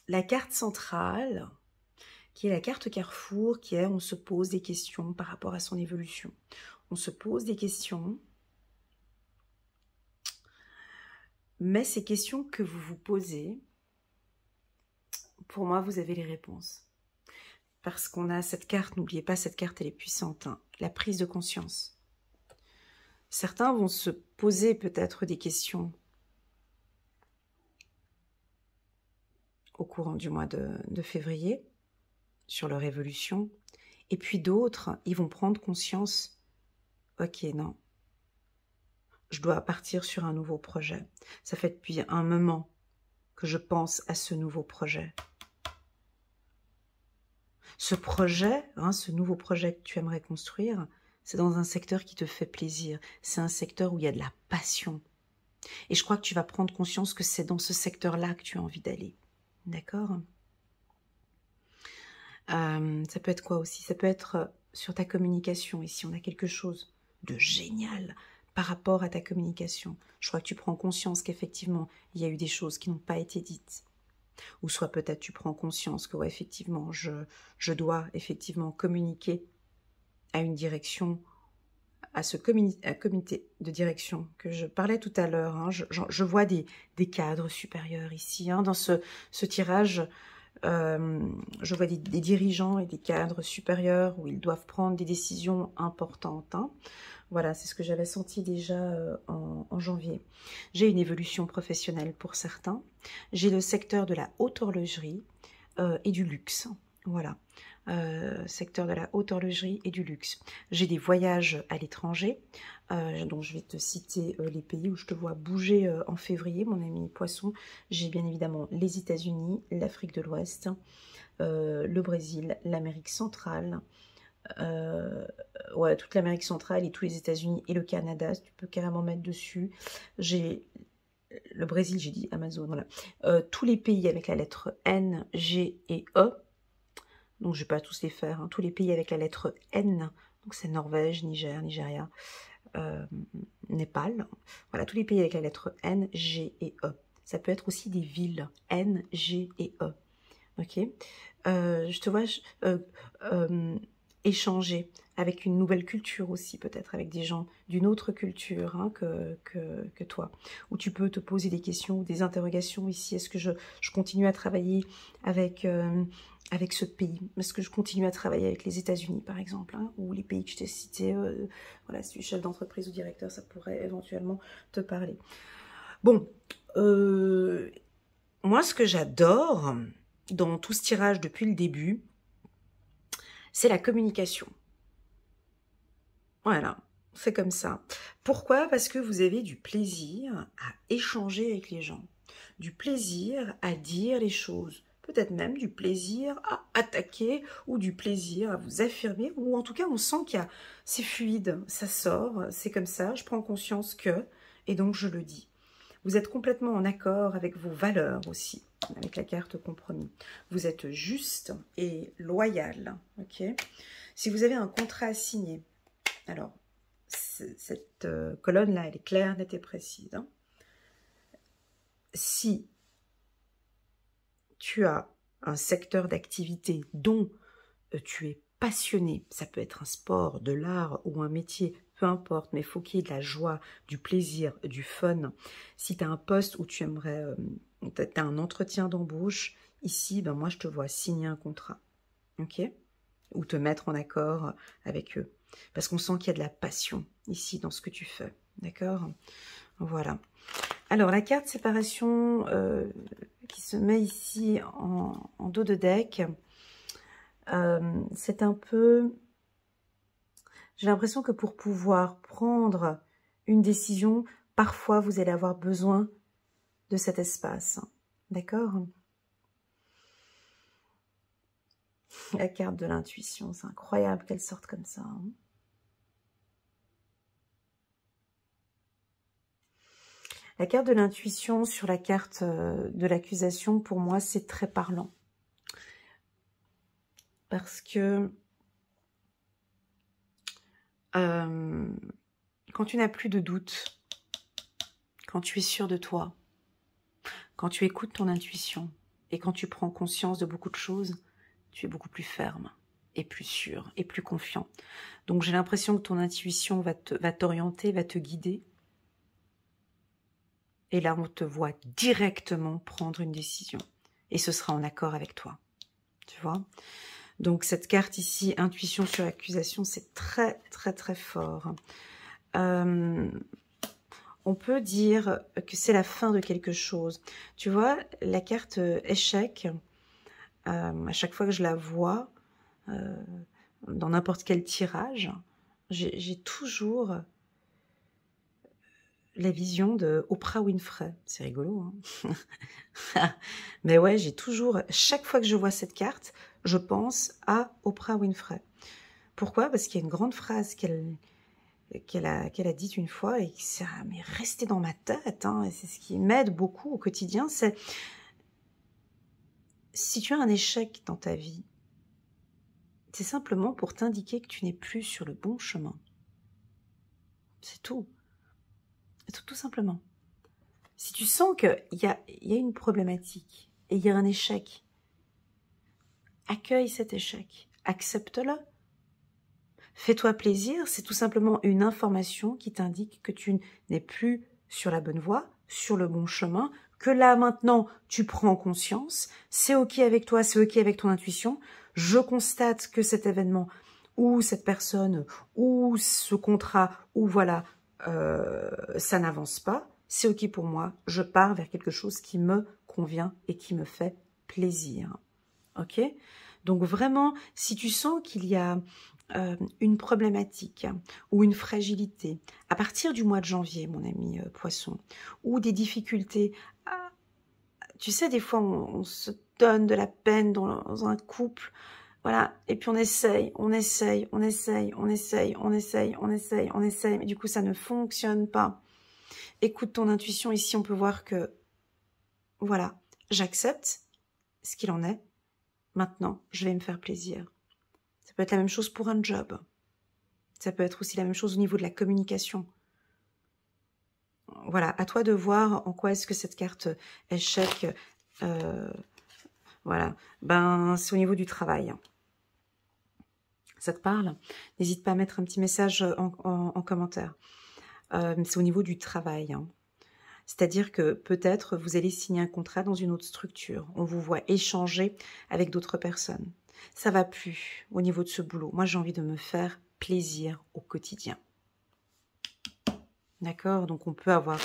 la carte centrale, qui est la carte Carrefour, qui est on se pose des questions par rapport à son évolution. On se pose des questions, mais ces questions que vous vous posez, pour moi, vous avez les réponses. Parce qu'on a cette carte, n'oubliez pas, cette carte, elle est puissante, hein, la prise de conscience. Certains vont se poser peut-être des questions au courant du mois de février. sur leur évolution. Et puis d'autres, ils vont prendre conscience, ok, non, je dois partir sur un nouveau projet. Ça fait depuis un moment que je pense à ce nouveau projet. Ce projet, ce nouveau projet que tu aimerais construire, c'est dans un secteur qui te fait plaisir. C'est un secteur où il y a de la passion. Et je crois que tu vas prendre conscience que c'est dans ce secteur-là que tu as envie d'aller. D'accord ? Ça peut être quoi aussi? Ça peut être sur ta communication. Ici, on a quelque chose de génial par rapport à ta communication. Je crois que tu prends conscience qu'effectivement, il y a eu des choses qui n'ont pas été dites. Ou soit peut-être tu prends conscience que, ouais, effectivement, je dois effectivement communiquer à une direction, à ce comité de direction que je parlais tout à l'heure. Hein. Je vois des cadres supérieurs ici. Hein. Dans ce tirage, je vois des dirigeants et des cadres supérieurs où ils doivent prendre des décisions importantes. Hein. Voilà, c'est ce que j'avais senti déjà en janvier. J'ai une évolution professionnelle pour certains. J'ai le secteur de la haute horlogerie et du luxe. Voilà, secteur de la haute horlogerie et du luxe. J'ai des voyages à l'étranger. Donc je vais te citer les pays où je te vois bouger en février, mon ami Poisson. J'ai bien évidemment les États-Unis, l'Afrique de l'Ouest, le Brésil, l'Amérique centrale, ouais, toute l'Amérique centrale et tous les États-Unis et le Canada, tu peux carrément mettre dessus. J'ai le Brésil, j'ai dit Amazon, voilà. Tous les pays avec la lettre N, G et E. Donc je ne vais pas tous les faire, hein. Tous les pays avec la lettre N, donc c'est Norvège, Niger, Nigeria, Népal. Voilà, tous les pays avec la lettre N, G et E. Ça peut être aussi des villes N, G et E. Ok, je te vois échanger avec une nouvelle culture aussi, peut-être avec des gens d'une autre culture hein, que toi, où tu peux te poser des questions ou des interrogations ici. Est-ce que je continue à travailler avec, avec ce pays? Est-ce que je continue à travailler avec les États-Unis, par exemple, hein, ou les pays que je t'ai cités? Voilà, si tu es chef d'entreprise ou directeur, ça pourrait éventuellement te parler. Bon, moi, ce que j'adore dans tout ce tirage depuis le début, c'est la communication. Voilà, c'est comme ça. Pourquoi? Parce que vous avez du plaisir à échanger avec les gens, du plaisir à dire les choses, peut-être même du plaisir à attaquer ou du plaisir à vous affirmer, ou en tout cas on sent qu'il y a, c'est fluide, ça sort, c'est comme ça, je prends conscience que, et donc je le dis. Vous êtes complètement en accord avec vos valeurs aussi, avec la carte compromis. Vous êtes juste et loyal, ok? Si vous avez un contrat à signer, alors, cette colonne-là, elle est claire, nette et précise. Hein. Si tu as un secteur d'activité dont tu es passionné, ça peut être un sport, de l'art ou un métier, peu importe, mais il faut qu'il y ait de la joie, du plaisir, du fun. Si tu as un poste où tu aimerais, tu as un entretien d'embauche, ici, ben moi je te vois signer un contrat, ok? Ou te mettre en accord avec eux. Parce qu'on sent qu'il y a de la passion ici dans ce que tu fais, d'accord? Voilà. Alors la carte séparation qui se met ici en dos de deck, c'est un peu... J'ai l'impression que pour pouvoir prendre une décision, parfois vous allez avoir besoin de cet espace, d'accord? La carte de l'intuition, c'est incroyable qu'elle sorte comme ça. Hein. La carte de l'intuition sur la carte de l'accusation, pour moi, c'est très parlant. Parce que quand tu n'as plus de doute, quand tu es sûr de toi, quand tu écoutes ton intuition et quand tu prends conscience de beaucoup de choses, tu es beaucoup plus ferme et plus sûr et plus confiant. Donc j'ai l'impression que ton intuition va t'orienter, va te guider. Et là, on te voit directement prendre une décision. Et ce sera en accord avec toi. Tu vois? Donc, cette carte ici, intuition sur accusation, c'est très, très, très fort. On peut dire que c'est la fin de quelque chose. Tu vois, la carte échec, à chaque fois que je la vois, dans n'importe quel tirage, j'ai toujours la vision de Oprah Winfrey. C'est rigolo, hein. Mais ouais, j'ai toujours, chaque fois que je vois cette carte, je pense à Oprah Winfrey. Pourquoi? Parce qu'il y a une grande phrase qu'elle a dite une fois et qui ça m'est resté dans ma tête, hein, et c'est ce qui m'aide beaucoup au quotidien, c'est si tu as un échec dans ta vie, c'est simplement pour t'indiquer que tu n'es plus sur le bon chemin. C'est tout. Tout simplement. Si tu sens qu'il y a une problématique et il y a un échec, accueille cet échec, accepte-le. Fais-toi plaisir, c'est tout simplement une information qui t'indique que tu n'es plus sur la bonne voie, sur le bon chemin, que là maintenant tu prends conscience, c'est ok avec toi, c'est ok avec ton intuition. Je constate que cet événement ou cette personne ou ce contrat ou voilà, ça n'avance pas, c'est ok pour moi, je pars vers quelque chose qui me convient et qui me fait plaisir. Ok? Donc vraiment, si tu sens qu'il y a une problématique ou une fragilité à partir du mois de janvier, mon ami Poisson, ou des difficultés, tu sais, des fois on se donne de la peine dans un couple, voilà, et puis on essaye, mais du coup ça ne fonctionne pas. Écoute ton intuition, ici on peut voir que, voilà, j'accepte ce qu'il en est, maintenant je vais me faire plaisir. Ça peut être la même chose pour un job, ça peut être aussi la même chose au niveau de la communication. Voilà, à toi de voir en quoi est-ce que cette carte échec, voilà, ben c'est au niveau du travail. Ça te parle? N'hésite pas à mettre un petit message en commentaire. C'est au niveau du travail. Hein. C'est-à-dire que peut-être vous allez signer un contrat dans une autre structure. On vous voit échanger avec d'autres personnes. Ça va plus au niveau de ce boulot. Moi, j'ai envie de me faire plaisir au quotidien. D'accord? Donc, on peut avoir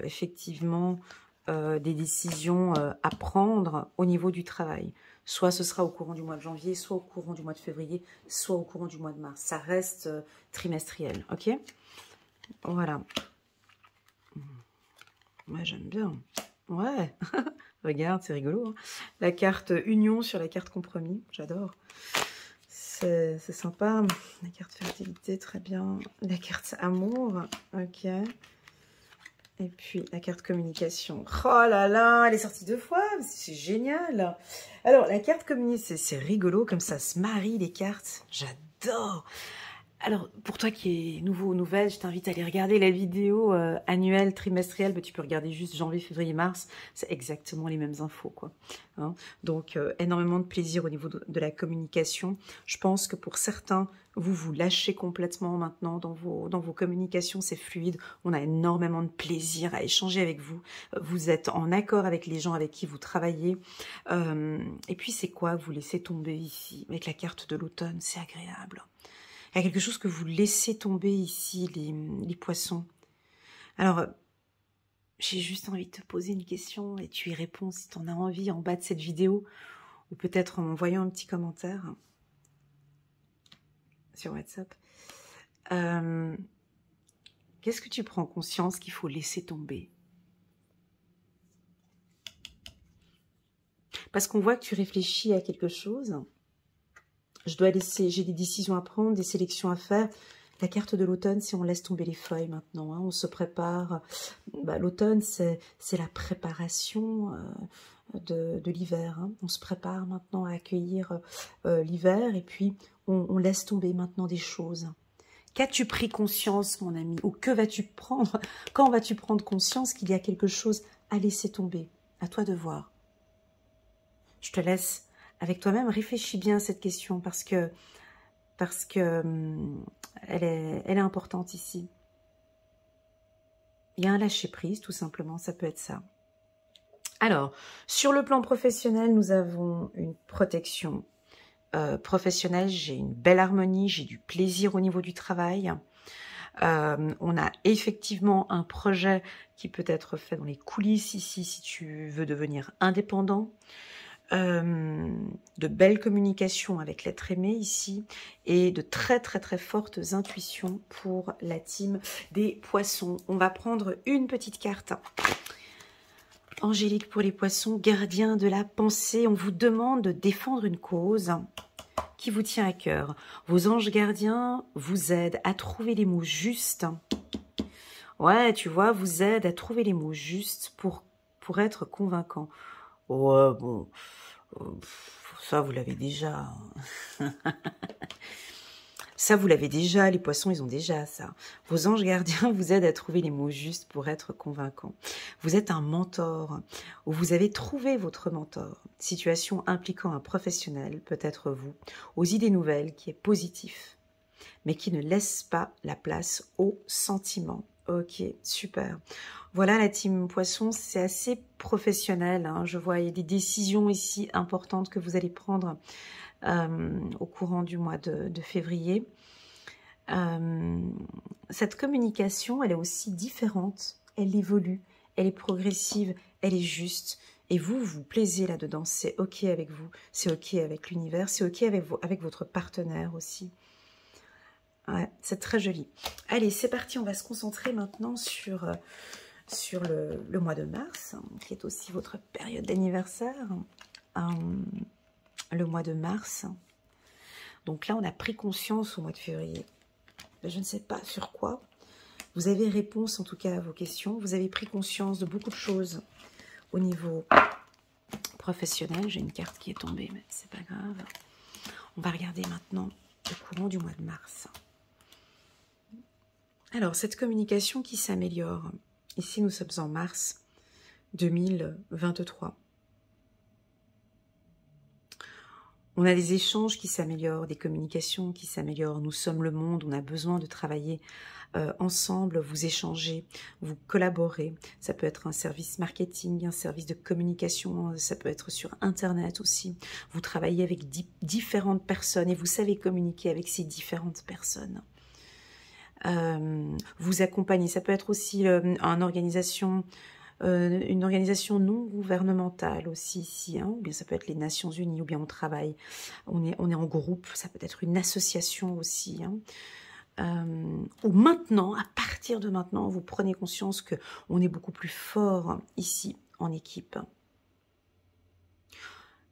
effectivement des décisions à prendre au niveau du travail. Soit ce sera au courant du mois de janvier, soit au courant du mois de février, soit au courant du mois de mars. Ça reste trimestriel, ok? Voilà. Ouais, j'aime bien. Ouais. Regarde, c'est rigolo. Hein, la carte union sur la carte compromis. J'adore. C'est sympa. La carte fertilité, très bien. La carte amour. Ok. Et puis, la carte communication. Oh là là, elle est sortie 2 fois. C'est génial. Alors, la carte communication, c'est rigolo. Comme ça se marie les cartes. J'adore. Alors, pour toi qui es nouveau ou nouvelle, je t'invite à aller regarder la vidéo annuelle, trimestrielle. Tu peux regarder juste janvier, février, mars. C'est exactement les mêmes infos, quoi. Hein, donc, énormément de plaisir au niveau de la communication. Je pense que pour certains, vous vous lâchez complètement maintenant dans vos communications. C'est fluide. On a énormément de plaisir à échanger avec vous. Vous êtes en accord avec les gens avec qui vous travaillez. Et puis, c'est quoi? Vous laissez tomber ici avec la carte de l'automne. C'est agréable. Il y a quelque chose que vous laissez tomber ici, les poissons. Alors, j'ai juste envie de te poser une question et tu y réponds si tu en as envie en bas de cette vidéo ou peut-être en m'envoyant un petit commentaire sur WhatsApp. Qu'est-ce que tu prends conscience qu'il faut laisser tomber? Parce qu'on voit que tu réfléchis à quelque chose. Je dois laisser, j'ai des décisions à prendre, des sélections à faire. La carte de l'automne, si on laisse tomber les feuilles maintenant, hein, on se prépare. Bah, l'automne, c'est la préparation de l'hiver. Hein. On se prépare maintenant à accueillir l'hiver et puis on laisse tomber maintenant des choses. Qu'as-tu pris conscience, mon ami? Ou que vas-tu prendre? Quand vas-tu prendre conscience qu'il y a quelque chose à laisser tomber? À toi de voir. Je te laisse avec toi-même, réfléchis bien à cette question parce que elle est importante ici. Il y a un lâcher-prise, tout simplement, ça peut être ça. Alors, sur le plan professionnel, nous avons une protection professionnelle, j'ai une belle harmonie, j'ai du plaisir au niveau du travail. On a effectivement un projet qui peut être fait dans les coulisses ici si tu veux devenir indépendant. de belles communications avec l'être aimé ici, et de très très très fortes intuitions pour la team des poissons. On va prendre une petite carte. Angélique pour les poissons, gardien de la pensée, on vous demande de défendre une cause qui vous tient à cœur. Vos anges gardiens vous aident à trouver les mots justes. Ouais, tu vois, vous aident à trouver les mots justes pour être convaincant. Ouais, bon, ça vous l'avez déjà. Ça, vous l'avez déjà, les poissons, ils ont déjà ça. Vos anges gardiens vous aident à trouver les mots justes pour être convaincant. Vous êtes un mentor, ou vous avez trouvé votre mentor. Situation impliquant un professionnel, peut-être vous, aux idées nouvelles, qui est positif, mais qui ne laisse pas la place aux sentiments. Ok, super. Voilà la team poisson, c'est assez professionnel. Hein. Je vois, il y a des décisions ici importantes que vous allez prendre au courant du mois de février. Cette communication, elle est aussi différente, elle évolue, elle est progressive, elle est juste. Et vous, vous plaisez là-dedans, c'est ok avec vous, c'est ok avec l'univers, c'est ok avec votre partenaire aussi. Ouais, c'est très joli. Allez, c'est parti, on va se concentrer maintenant sur le mois de mars, qui est aussi votre période d'anniversaire. Le mois de mars. Donc là, on a pris conscience au mois de février. Je ne sais pas sur quoi. Vous avez réponse en tout cas à vos questions. Vous avez pris conscience de beaucoup de choses au niveau professionnel. J'ai une carte qui est tombée, mais c'est pas grave. On va regarder maintenant le courant du mois de mars. Alors, cette communication qui s'améliore. Ici, nous sommes en mars 2023. On a des échanges qui s'améliorent, des communications qui s'améliorent. Nous sommes le monde, on a besoin de travailler ensemble, vous échangez, vous collaborez. Ça peut être un service marketing, un service de communication, ça peut être sur Internet aussi. Vous travaillez avec différentes personnes et vous savez communiquer avec ces différentes personnes. Vous accompagnez, ça peut être aussi une organisation non gouvernementale aussi ici, hein, ou bien ça peut être les Nations Unies, ou bien on travaille, on est en groupe, ça peut être une association aussi, hein. Ou maintenant, à partir de maintenant, vous prenez conscience que on est beaucoup plus fort ici en équipe.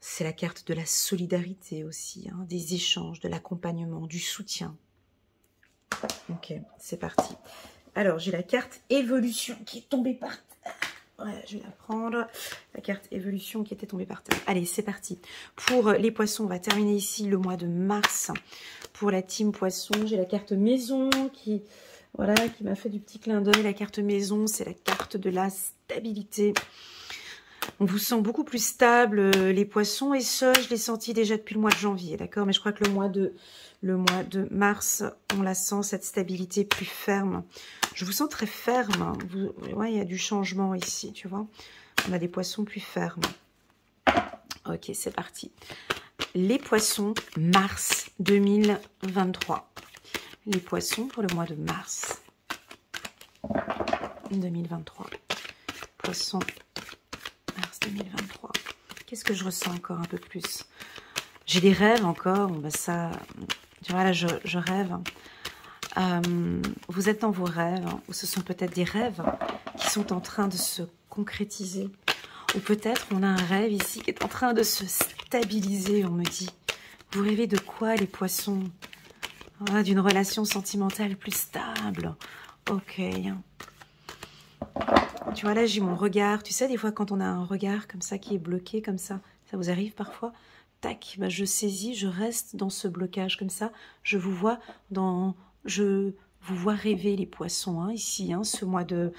C'est la carte de la solidarité aussi, hein, des échanges, de l'accompagnement, du soutien. Ok, c'est parti. Alors, j'ai la carte évolution qui est tombée par terre. Ouais, je vais la prendre. La carte évolution qui était tombée par terre. Allez, c'est parti. Pour les poissons, on va terminer ici le mois de mars. Pour la team poisson, j'ai la carte maison qui, voilà, qui m'a fait du petit clin d'œil. La carte maison, c'est la carte de la stabilité. On vous sent beaucoup plus stable, les poissons, et ça, je l'ai senti déjà depuis le mois de janvier, d'accord? Mais je crois que le mois de mars, on la sent, cette stabilité plus ferme. Je vous sens très ferme. Ouais, il y a du changement ici, tu vois. On a des poissons plus fermes. Ok, c'est parti. Les poissons, mars 2023. Les poissons pour le mois de mars 2023. Poissons, mars 2023. Qu'est-ce que je ressens encore un peu plus? J'ai des rêves encore. Ben ça, tu vois, là, je rêve. Vous êtes dans vos rêves, ou ce sont peut-être des rêves qui sont en train de se concrétiser. Ou peut-être on a un rêve ici qui est en train de se stabiliser, on me dit. Vous rêvez de quoi, les poissons? Ah, d'une relation sentimentale plus stable. Ok. Tu vois, là, j'ai mon regard. Tu sais, des fois, quand on a un regard comme ça qui est bloqué, comme ça vous arrive parfois? Tac, ben, je saisis, je reste dans ce blocage comme ça. Je vous vois je vous vois rêver, les poissons, hein, ici, hein, ce mois de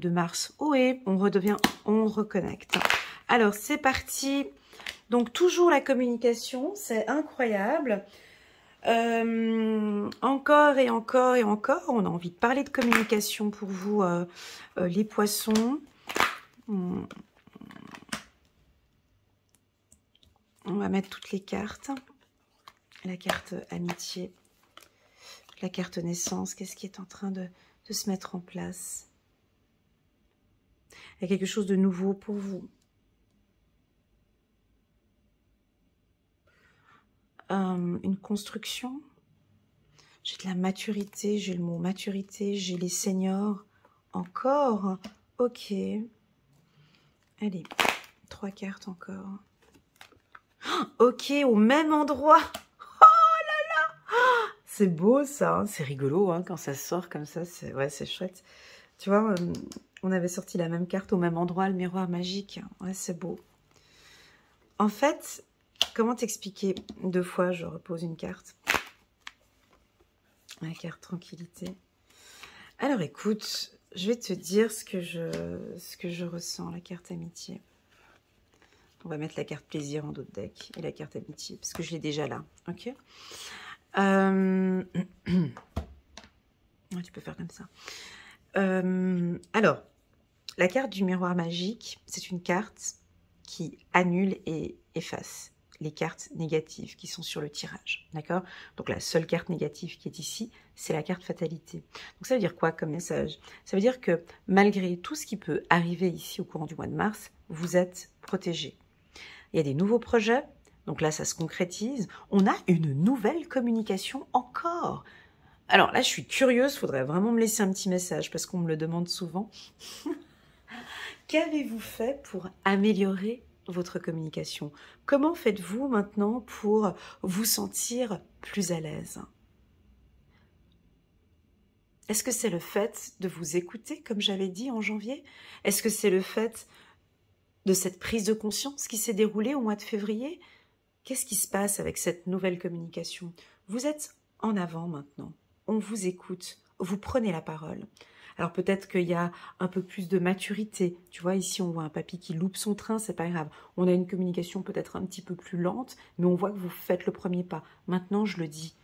mars. Oh, et on reconnecte. Alors, c'est parti. Donc, toujours la communication, c'est incroyable. Encore et encore et encore, on a envie de parler de communication pour vous, les poissons. On va mettre toutes les cartes. La carte amitié, la carte naissance, qu'est-ce qui est en train de se mettre en place? Il y a quelque chose de nouveau pour vous. une construction. J'ai de la maturité, j'ai le mot maturité, j'ai les seniors. Encore. Ok. Allez, 3 cartes encore. Ok, au même endroit. C'est beau ça, hein. C'est rigolo hein, quand ça sort comme ça, ouais, c'est chouette. Tu vois, on avait sorti la même carte au même endroit, le miroir magique. Ouais, c'est beau. En fait, comment t'expliquer? 2 fois, je repose une carte. La carte tranquillité. Alors écoute, je vais te dire ce que je ressens, la carte amitié. On va mettre la carte plaisir en dos de deck et la carte amitié, parce que je l'ai déjà là, ok. Tu peux faire comme ça. Alors, la carte du miroir magique, c'est une carte qui annule et efface les cartes négatives qui sont sur le tirage, d'accord? Donc la seule carte négative qui est ici, c'est la carte fatalité. Donc ça veut dire quoi comme message? Ça veut dire que malgré tout ce qui peut arriver ici au courant du mois de mars, vous êtes protégé. Il y a des nouveaux projets, donc là ça se concrétise. On a une nouvelle communication encore. Alors là je suis curieuse, il faudrait vraiment me laisser un petit message parce qu'on me le demande souvent. Qu'avez-vous fait pour améliorer votre communication? Comment faites-vous maintenant pour vous sentir plus à l'aise? Est-ce que c'est le fait de vous écouter, comme j'avais dit en janvier? Est-ce que c'est le fait de cette prise de conscience qui s'est déroulée au mois de février? Qu'est-ce qui se passe avec cette nouvelle communication? Vous êtes en avant maintenant. On vous écoute. Vous prenez la parole. Alors peut-être qu'il y a un peu plus de maturité. Tu vois, ici on voit un papy qui loupe son train, c'est pas grave. On a une communication peut-être un petit peu plus lente, mais on voit que vous faites le premier pas. Maintenant je le dis.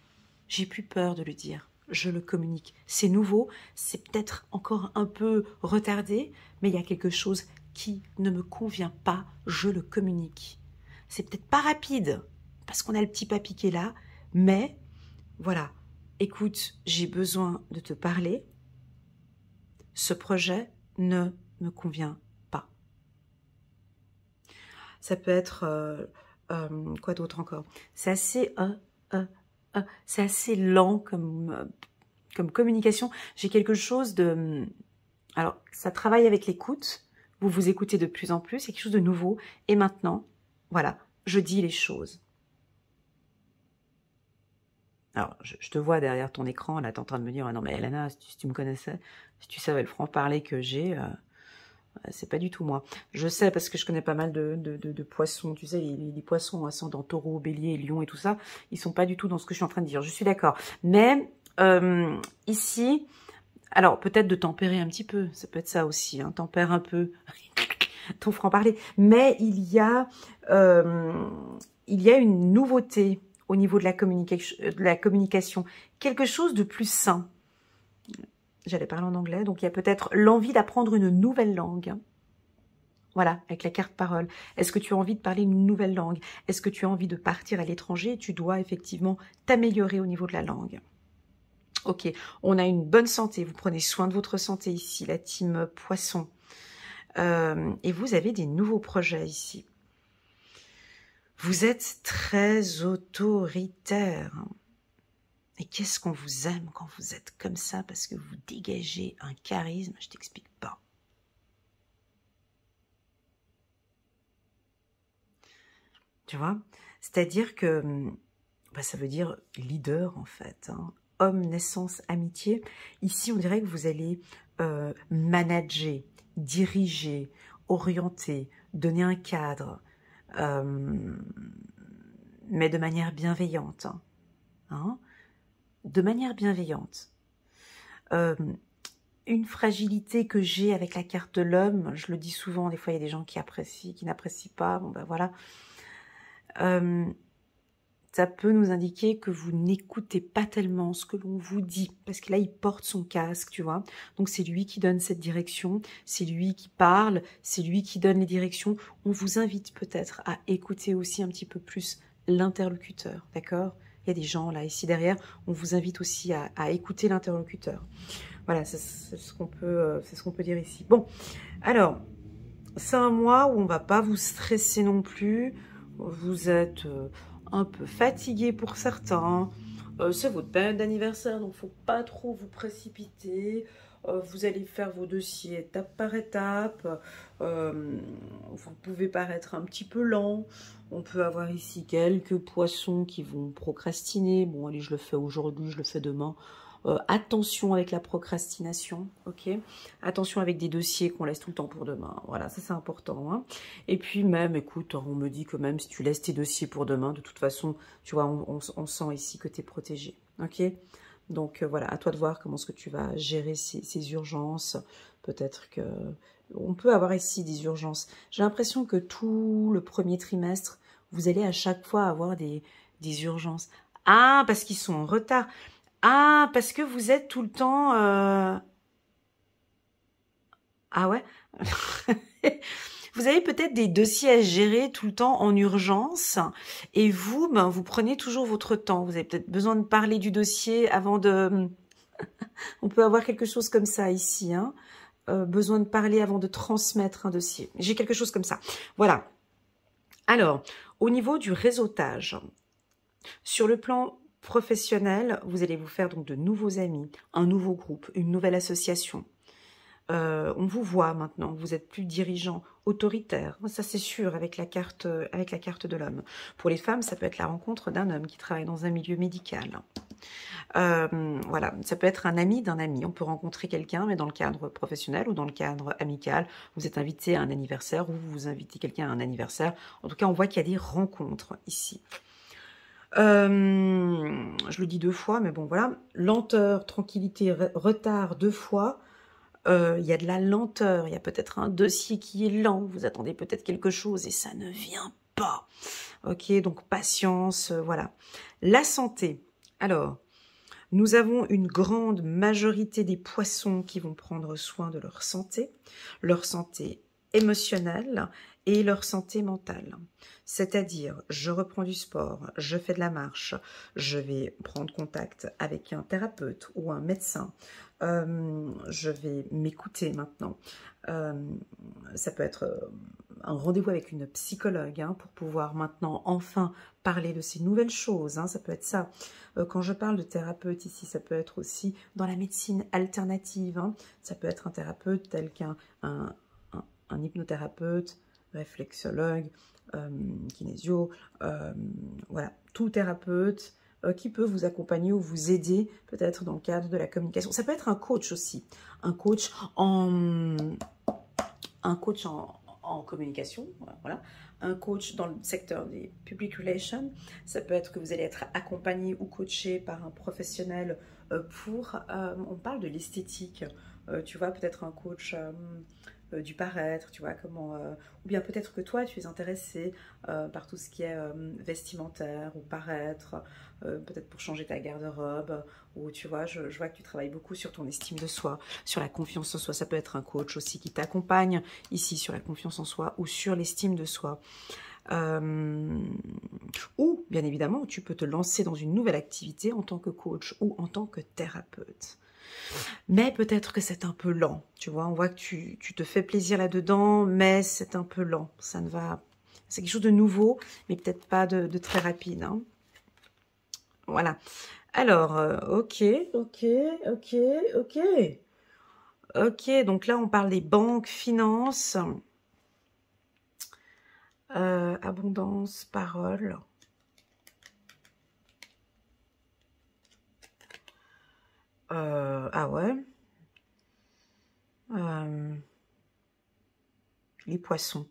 J'ai plus peur de le dire. Je le communique. C'est nouveau, c'est peut-être encore un peu retardé, mais il y a quelque chose qui ne me convient pas. Je le communique. C'est peut-être pas rapide, parce qu'on a le petit papy qui est là, mais voilà. Écoute, j'ai besoin de te parler. Ce projet ne me convient pas. Ça peut être... quoi d'autre encore? C'est assez... c'est assez lent comme communication. J'ai quelque chose de... Alors, ça travaille avec l'écoute. Vous vous écoutez de plus en plus. C'est quelque chose de nouveau. Et maintenant, voilà, je dis les choses. Alors, je te vois derrière ton écran, là, t'es en train de me dire, ah non mais Elana, si tu me connaissais, si tu savais le franc-parler que j'ai, c'est pas du tout moi. Je sais parce que je connais pas mal de poissons, tu sais, les poissons ascendant taureau, bélier, lion et tout ça, ils sont pas du tout dans ce que je suis en train de dire, je suis d'accord. Mais ici, alors peut-être de tempérer un petit peu, ça peut être ça aussi, hein, tempère un peu ton franc-parler. Mais il y a une nouveauté au niveau de la communication, quelque chose de plus sain. J'allais parler en anglais, donc il y a peut-être l'envie d'apprendre une nouvelle langue. Voilà, avec la carte parole. Est-ce que tu as envie de parler une nouvelle langue? Est-ce que tu as envie de partir à l'étranger? Tu dois effectivement t'améliorer au niveau de la langue. Ok, on a une bonne santé. Vous prenez soin de votre santé ici, la team poisson. Et vous avez des nouveaux projets ici. Vous êtes très autoritaire. Et qu'est-ce qu'on vous aime quand vous êtes comme ça parce que vous dégagez un charisme, je t'explique pas. Tu vois? C'est-à-dire que bah, ça veut dire leader en fait. Hein. Homme, naissance, amitié. Ici, on dirait que vous allez manager, diriger, orienter, donner un cadre, mais de manière bienveillante. Hein, de manière bienveillante. Une fragilité que j'ai avec la carte de l'homme, je le dis souvent, des fois il y a des gens qui apprécient, qui n'apprécient pas, bon ben voilà. Ça peut nous indiquer que vous n'écoutez pas tellement ce que l'on vous dit, parce que là il porte son casque, tu vois. Donc c'est lui qui donne cette direction, c'est lui qui parle, c'est lui qui donne les directions. On vous invite peut-être à écouter aussi un petit peu plus l'interlocuteur, d'accord? Il y a des gens là, ici derrière, on vous invite aussi à écouter l'interlocuteur. Voilà, c'est ce qu'on peut dire ici. Bon, alors, c'est un mois où on ne va pas vous stresser non plus. Vous êtes un peu fatigué pour certains. C'est votre période d'anniversaire, donc faut pas trop vous précipiter. Vous allez faire vos dossiers étape par étape. Vous pouvez paraître un petit peu lent. On peut avoir ici quelques poissons qui vont procrastiner. Bon, allez, je le fais aujourd'hui, je le fais demain. Attention avec la procrastination, ok? Attention avec des dossiers qu'on laisse tout le temps pour demain. Voilà, ça c'est important. Hein. Et puis même, écoute, on me dit que même si tu laisses tes dossiers pour demain, de toute façon, tu vois, on sent ici que tu es protégé, ok? Donc voilà, à toi de voir comment est-ce que tu vas gérer ces urgences. Peut-être que on peut avoir ici des urgences. J'ai l'impression que tout le premier trimestre, vous allez à chaque fois avoir des urgences. Ah, parce qu'ils sont en retard. Ah, parce que vous êtes tout le temps... Ah ouais. Vous avez peut-être des dossiers à gérer tout le temps en urgence et vous, ben, vous prenez toujours votre temps. Vous avez peut-être besoin de parler du dossier avant de... On peut avoir quelque chose comme ça ici. Hein. Besoin de parler avant de transmettre un dossier. J'ai quelque chose comme ça. Voilà. Alors, au niveau du réseautage, sur le plan professionnel, vous allez vous faire donc de nouveaux amis, un nouveau groupe, une nouvelle association. On vous voit maintenant, vous êtes plus dirigeant, autoritaire, ça c'est sûr avec la carte de l'homme. Pour les femmes, ça peut être la rencontre d'un homme qui travaille dans un milieu médical. Voilà, ça peut être un ami d'un ami. On peut rencontrer quelqu'un, mais dans le cadre professionnel ou dans le cadre amical. Vous êtes invité à un anniversaire ou vous invitez quelqu'un à un anniversaire. En tout cas, on voit qu'il y a des rencontres ici. Je le dis 2 fois, mais bon, voilà. Lenteur, tranquillité, retard 2 fois. Il y a de la lenteur. Il y a peut-être un dossier qui est lent. Vous attendez peut-être quelque chose et ça ne vient pas. Ok, donc patience, voilà. La santé. Alors, nous avons une grande majorité des poissons qui vont prendre soin de leur santé émotionnelle et leur santé mentale. C'est-à-dire, je reprends du sport, je fais de la marche, je vais prendre contact avec un thérapeute ou un médecin, je vais m'écouter maintenant. Ça peut être un rendez-vous avec une psychologue hein, pour pouvoir maintenant enfin parler de ces nouvelles choses. Hein, ça peut être ça. Quand je parle de thérapeute ici, ça peut être aussi dans la médecine alternative. Hein, ça peut être un thérapeute tel qu'un un hypnothérapeute, réflexologue, kinésio, voilà, tout thérapeute qui peut vous accompagner ou vous aider peut-être dans le cadre de la communication. Ça peut être un coach aussi, un coach en communication, voilà, un coach dans le secteur des public relations. Ça peut être que vous allez être accompagné ou coaché par un professionnel pour, on parle de l'esthétique, tu vois, peut-être un coach du paraître, tu vois, comment, ou bien peut-être que toi, tu es intéressé par tout ce qui est vestimentaire ou paraître, peut-être pour changer ta garde-robe, ou tu vois, je vois que tu travailles beaucoup sur ton estime de soi, sur la confiance en soi. Ça peut être un coach aussi qui t'accompagne ici sur la confiance en soi ou sur l'estime de soi. Ou, bien évidemment, tu peux te lancer dans une nouvelle activité en tant que coach ou en tant que thérapeute. Mais peut-être que c'est un peu lent, tu vois, on voit que tu te fais plaisir là-dedans, mais c'est un peu lent, ça ne va... C'est quelque chose de nouveau, mais peut-être pas de très rapide. Hein. Voilà. Alors, ok, donc là on parle des banques, finances, abondance, parole... ah ouais. Les poissons.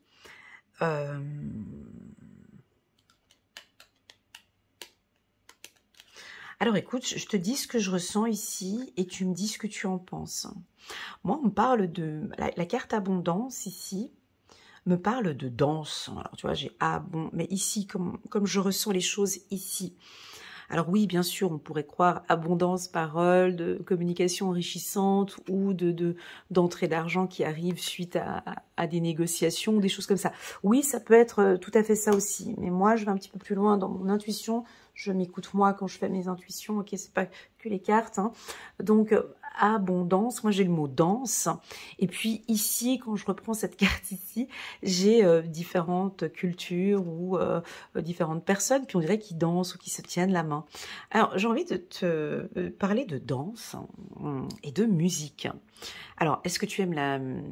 Alors écoute, je te dis ce que je ressens ici et tu me dis ce que tu en penses. Moi, on me parle de... La carte abondance ici me parle de danse. Alors tu vois, j'ai mais ici, comme je ressens les choses ici. Alors oui, bien sûr, on pourrait croire abondance, parole, de communication enrichissante ou d'entrée d'argent qui arrive suite à des négociations, des choses comme ça. Oui, ça peut être tout à fait ça aussi. Mais moi, je vais un petit peu plus loin dans mon intuition. Je m'écoute moi quand je fais mes intuitions. Ok, c'est pas que les cartes. Hein. Donc, abondance. Moi, j'ai le mot danse. Et puis ici, quand je reprends cette carte ici, j'ai différentes cultures ou différentes personnes, puis on dirait qu'ils dansent ou qu'ils se tiennent la main. Alors, j'ai envie de te parler de danse et de musique. Alors, est-ce que tu aimes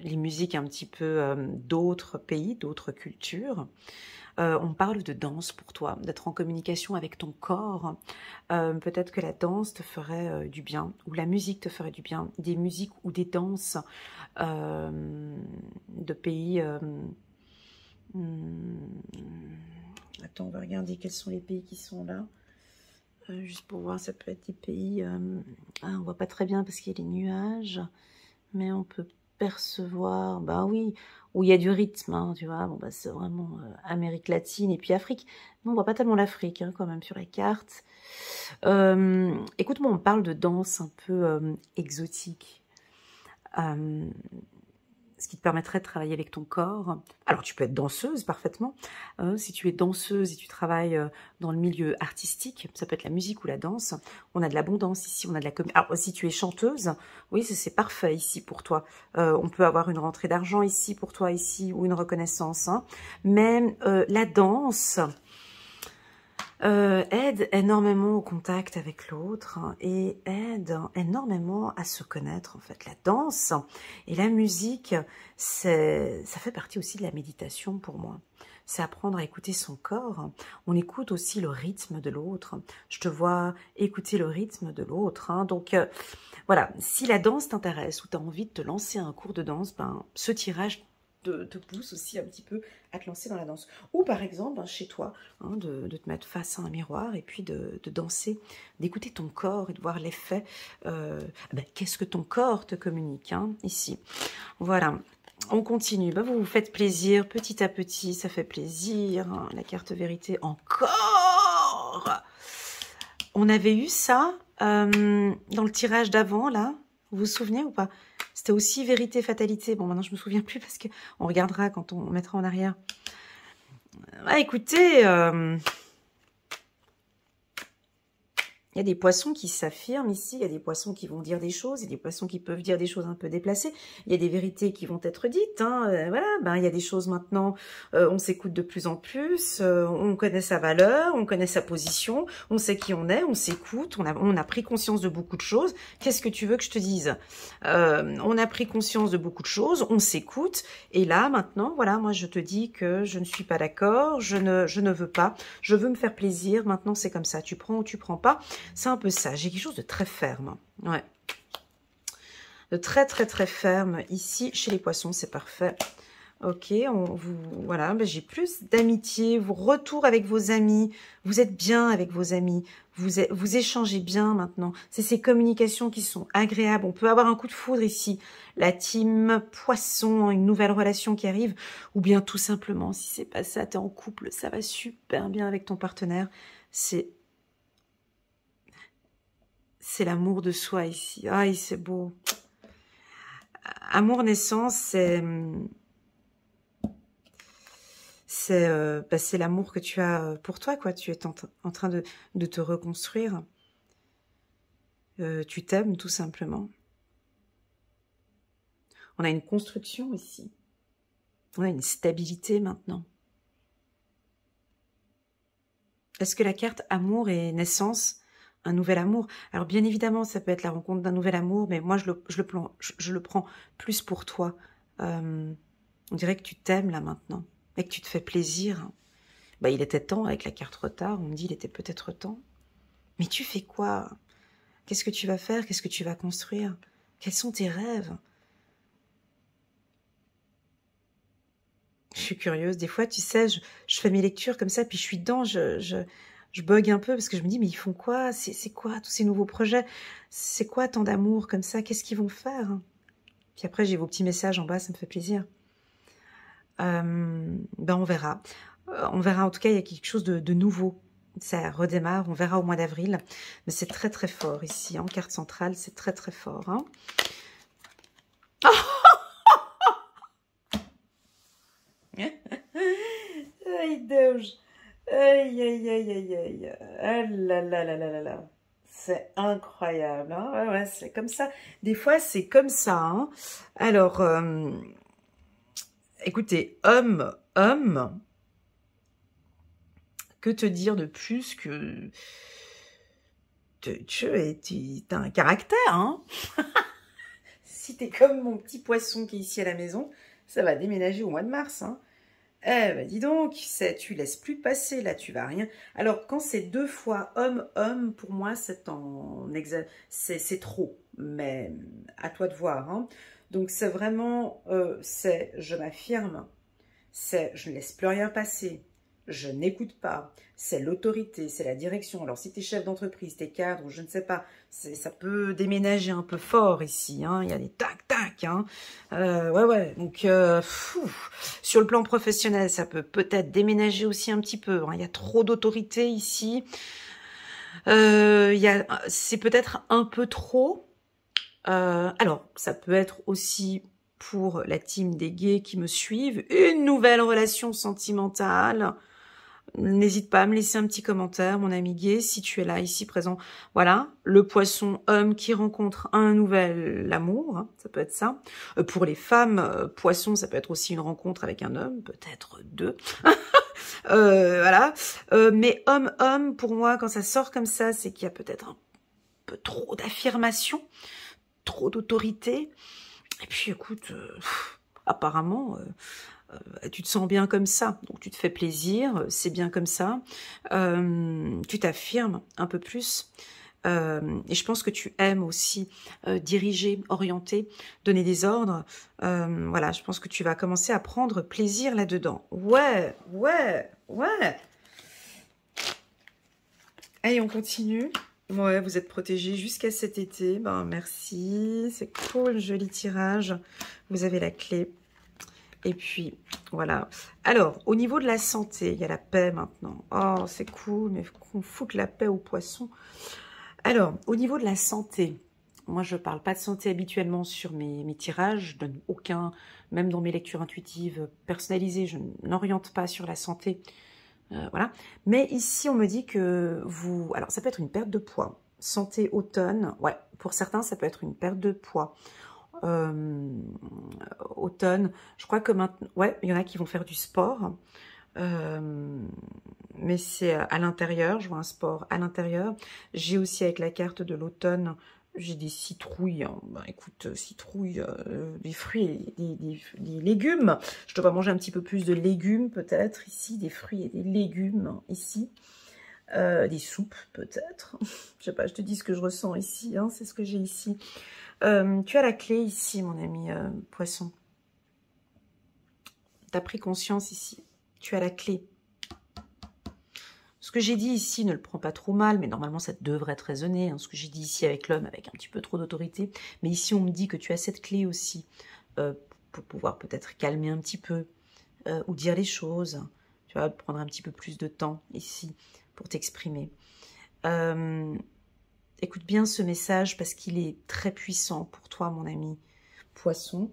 les musiques un petit peu d'autres pays, d'autres cultures? On parle de danse pour toi, d'être en communication avec ton corps. Peut-être que la danse te ferait du bien, ou la musique te ferait du bien. Des musiques ou des danses de pays... Attends, on va regarder quels sont les pays qui sont là. Juste pour voir, ça peut être des pays... on voit pas très bien parce qu'il y a les nuages, mais on peut percevoir... Bah oui, où il y a du rythme, hein, tu vois. Bon, bah, c'est vraiment Amérique latine et puis Afrique. Mais on voit pas tellement l'Afrique, hein, quand même, sur la carte. Écoute-moi, on parle de danse un peu exotique. Ce qui te permettrait de travailler avec ton corps. Alors, tu peux être danseuse, parfaitement. Si tu es danseuse et tu travailles dans le milieu artistique, ça peut être la musique ou la danse. On a de l'abondance ici, on a de la comédie. Alors, si tu es chanteuse, oui, c'est parfait ici pour toi. On peut avoir une rentrée d'argent ici pour toi, ici, ou une reconnaissance. Hein. Mais la danse... aide énormément au contact avec l'autre et aide énormément à se connaître en fait. La danse et la musique, ça fait partie aussi de la méditation pour moi. C'est apprendre à écouter son corps. On écoute aussi le rythme de l'autre. Je te vois écouter le rythme de l'autre. Hein. Donc voilà, si la danse t'intéresse ou tu as envie de te lancer un cours de danse, ben, ce tirage te pousse aussi un petit peu à te lancer dans la danse. Ou par exemple, hein, chez toi, hein, de te mettre face à un miroir et puis de danser, d'écouter ton corps et de voir l'effet. Qu'est-ce que ton corps te communique hein, ici. Voilà, on continue. Ben, vous vous faites plaisir petit à petit, ça fait plaisir. Hein, la carte vérité encore. On avait eu ça dans le tirage d'avant, là. Vous vous souvenez ou pas? C'était aussi vérité, fatalité. Bon, maintenant, je me souviens plus parce qu'on regardera quand on mettra en arrière. Ah, écoutez, il y a des poissons qui s'affirment ici, il y a des poissons qui vont dire des choses, il y a des poissons qui peuvent dire des choses un peu déplacées, il y a des vérités qui vont être dites, hein, voilà, ben, il y a des choses maintenant, on s'écoute de plus en plus, on connaît sa valeur, on connaît sa position, on sait qui on est, on s'écoute, on a pris conscience de beaucoup de choses. Qu'est-ce que tu veux que je te dise? On a pris conscience de beaucoup de choses, on s'écoute, et là, maintenant, voilà, moi je te dis que je ne suis pas d'accord, je ne veux pas, je veux me faire plaisir, maintenant c'est comme ça, tu prends ou tu prends pas. C'est un peu ça. J'ai quelque chose de très ferme. Ouais. De très, très, très ferme. Ici, chez les poissons, c'est parfait. Ok, voilà, ben, j'ai plus d'amitié. Vous retour avec vos amis. Vous êtes bien avec vos amis. Vous échangez bien maintenant. C'est ces communications qui sont agréables. On peut avoir un coup de foudre ici. La team poisson, une nouvelle relation qui arrive. Ou bien tout simplement, si c'est pas ça, t'es en couple, ça va super bien avec ton partenaire. C'est l'amour de soi ici. Aïe, c'est beau. Amour naissance, c'est l'amour que tu as pour toi, quoi. Tu es en train de te reconstruire. Tu t'aimes, tout simplement. On a une construction ici. On a une stabilité maintenant. Est-ce que la carte amour et naissance, un nouvel amour? Alors bien évidemment, ça peut être la rencontre d'un nouvel amour, mais moi je le prends plus pour toi. On dirait que tu t'aimes là maintenant, et que tu te fais plaisir. Bah, il était temps avec la carte retard, on me dit il était peut-être temps. Mais tu fais quoi? Qu'est-ce que tu vas faire? Qu'est-ce que tu vas construire? Quels sont tes rêves? Je suis curieuse. Des fois, tu sais, je fais mes lectures comme ça, puis je suis dedans, je bug un peu parce que je me dis, mais ils font quoi? C'est quoi tous ces nouveaux projets? C'est quoi tant d'amour comme ça? Qu'est-ce qu'ils vont faire? Puis après, j'ai vos petits messages en bas, ça me fait plaisir. On verra. On verra, en tout cas, il y a quelque chose de nouveau. Ça redémarre, on verra au mois d'avril. Mais c'est très très fort ici, en carte centrale, c'est très très fort. Hein. Aïe, Deus. Aïe, aïe, aïe, aïe, aïe. Ah là là là là là là. c'est incroyable. Hein, ouais, ouais, c'est comme ça. Des fois, c'est comme ça. Hein. Alors, écoutez, homme, que te dire de plus que tu as un caractère, hein. Si t'es comme mon petit poisson qui est ici à la maison, ça va déménager au mois de mars, hein. Eh ben dis donc, tu laisses plus passer, là, tu vas rien. Alors, quand c'est 2 fois homme, pour moi, c'est trop. Mais à toi de voir, hein. Donc, c'est vraiment, je m'affirme, je ne laisse plus rien passer. Je n'écoute pas. C'est l'autorité, c'est la direction. Alors, si tu es chef d'entreprise, tu es cadre, je ne sais pas, ça peut déménager un peu fort ici. Hein. Il y a des tac-tac. Hein. Ouais. Donc, sur le plan professionnel, ça peut peut-être déménager aussi un petit peu. Hein. Il y a trop d'autorité ici. C'est peut-être un peu trop. Alors, ça peut être aussi pour la team des gays qui me suivent, une nouvelle relation sentimentale. N'hésite pas à me laisser un petit commentaire, mon ami gay, si tu es là, ici présent. Voilà, le poisson homme qui rencontre un nouvel amour, hein, ça peut être ça. Pour les femmes, poisson, ça peut être aussi une rencontre avec un homme, peut-être 2. Voilà. Mais homme, pour moi, quand ça sort comme ça, c'est qu'il y a peut-être un peu trop d'affirmation, trop d'autorité. Et puis, écoute, apparemment... tu te sens bien comme ça, donc tu te fais plaisir, c'est bien comme ça, tu t'affirmes un peu plus, et je pense que tu aimes aussi diriger, orienter, donner des ordres, voilà, je pense que tu vas commencer à prendre plaisir là-dedans. Ouais. Allez, on continue. Ouais, vous êtes protégés jusqu'à cet été, ben merci, c'est cool, joli tirage, vous avez la clé. Et puis, voilà. Alors, au niveau de la santé, il y a la paix maintenant. Oh, c'est cool, mais qu'on foute la paix aux poissons. Alors, au niveau de la santé, moi, je ne parle pas de santé habituellement sur mes tirages. Je donne aucun, même dans mes lectures intuitives personnalisées, je n'oriente pas sur la santé. Voilà. Mais ici, on me dit que vous... Alors, ça peut être une perte de poids. Santé automne, ouais. Pour certains, ça peut être une perte de poids. Automne, je crois que maintenant, ouais, il y en a qui vont faire du sport, mais c'est à l'intérieur, je vois un sport à l'intérieur. J'ai aussi avec la carte de l'automne, j'ai des citrouilles, hein. Ben, écoute, citrouilles, des fruits et des légumes. Je dois manger un petit peu plus de légumes peut-être ici, des fruits et des légumes ici. Des soupes peut-être. Je sais pas, je te dis ce que je ressens ici, hein, c'est ce que j'ai ici. Tu as la clé ici, mon ami poisson. Tu as pris conscience ici. Tu as la clé. Ce que j'ai dit ici ne le prends pas trop mal, mais normalement ça devrait te résonner. Hein, ce que j'ai dit ici avec l'homme, avec un petit peu trop d'autorité. Mais ici, on me dit que tu as cette clé aussi pour pouvoir peut-être calmer un petit peu ou dire les choses. Tu vas prendre un petit peu plus de temps ici pour t'exprimer. Écoute bien ce message parce qu'il est très puissant pour toi, mon ami poisson,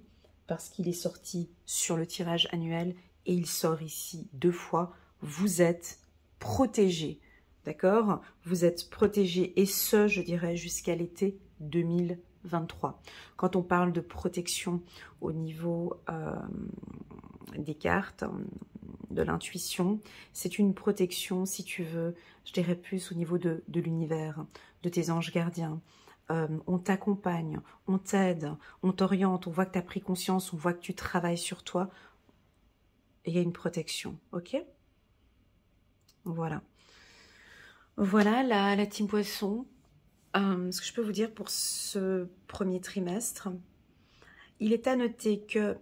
parce qu'il est sorti sur le tirage annuel et il sort ici 2 fois. Vous êtes protégés, d'accord? Vous êtes protégés et ce, je dirais, jusqu'à l'été 2023. Quand on parle de protection au niveau des cartes, de l'intuition, c'est une protection, si tu veux, je dirais plus au niveau de l'univers, de tes anges gardiens. On t'accompagne, on t'aide, on t'oriente, on voit que tu as pris conscience, on voit que tu travailles sur toi. Et il y a une protection, ok? Voilà. Voilà la team poisson. Ce que je peux vous dire pour ce premier trimestre, il est à noter que,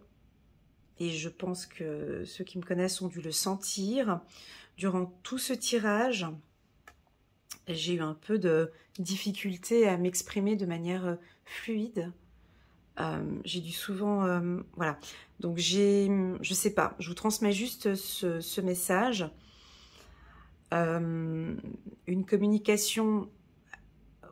et je pense que ceux qui me connaissent ont dû le sentir, durant tout ce tirage, j'ai eu un peu de difficulté à m'exprimer de manière fluide. J'ai dû souvent... voilà. Donc, je sais pas, je vous transmets juste ce message. Une communication...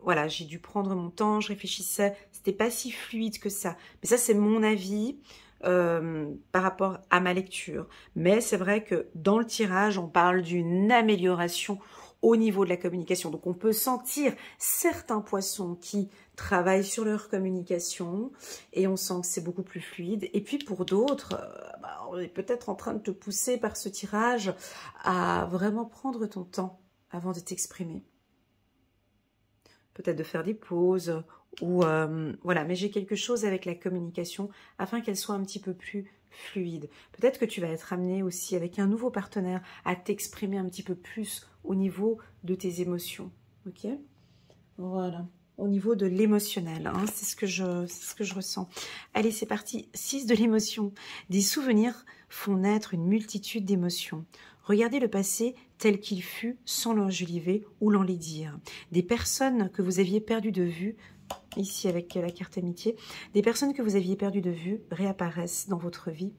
Voilà, j'ai dû prendre mon temps, je réfléchissais. C'était pas si fluide que ça. Mais ça, c'est mon avis par rapport à ma lecture. Mais c'est vrai que dans le tirage, on parle d'une amélioration au niveau de la communication. Donc on peut sentir certains poissons qui travaillent sur leur communication et on sent que c'est beaucoup plus fluide. Et puis pour d'autres, on est peut-être en train de te pousser par ce tirage à vraiment prendre ton temps avant de t'exprimer. Peut-être de faire des pauses ou voilà, mais j'ai quelque chose avec la communication afin qu'elle soit un petit peu plus fluide. Peut-être que tu vas être amené aussi avec un nouveau partenaire à t'exprimer un petit peu plus au niveau de tes émotions. Ok? Voilà. Au niveau de l'émotionnel, hein, c'est ce que je ressens. Allez, c'est parti. 6 de l'émotion. Des souvenirs font naître une multitude d'émotions. Regardez le passé tel qu'il fut sans l'enjoliver ou l'enlaidir. Des personnes que vous aviez perdues de vue, ici avec la carte amitié, des personnes que vous aviez perdues de vue réapparaissent dans votre vie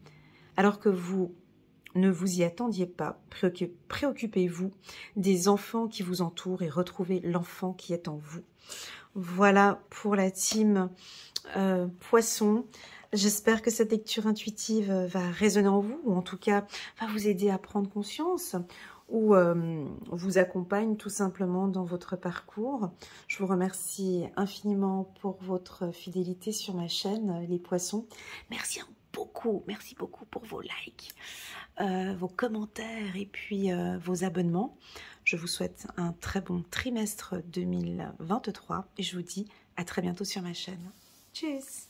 alors que vous ne vous y attendiez pas. Préoccupez-vous des enfants qui vous entourent et retrouvez l'enfant qui est en vous. Voilà pour la team Poisson. J'espère que cette lecture intuitive va résonner en vous, ou en tout cas va vous aider à prendre conscience, ou vous accompagne tout simplement dans votre parcours. Je vous remercie infiniment pour votre fidélité sur ma chaîne, les Poissons. Merci beaucoup pour vos likes, vos commentaires et puis vos abonnements. Je vous souhaite un très bon trimestre 2023 et je vous dis à très bientôt sur ma chaîne. Tchuss!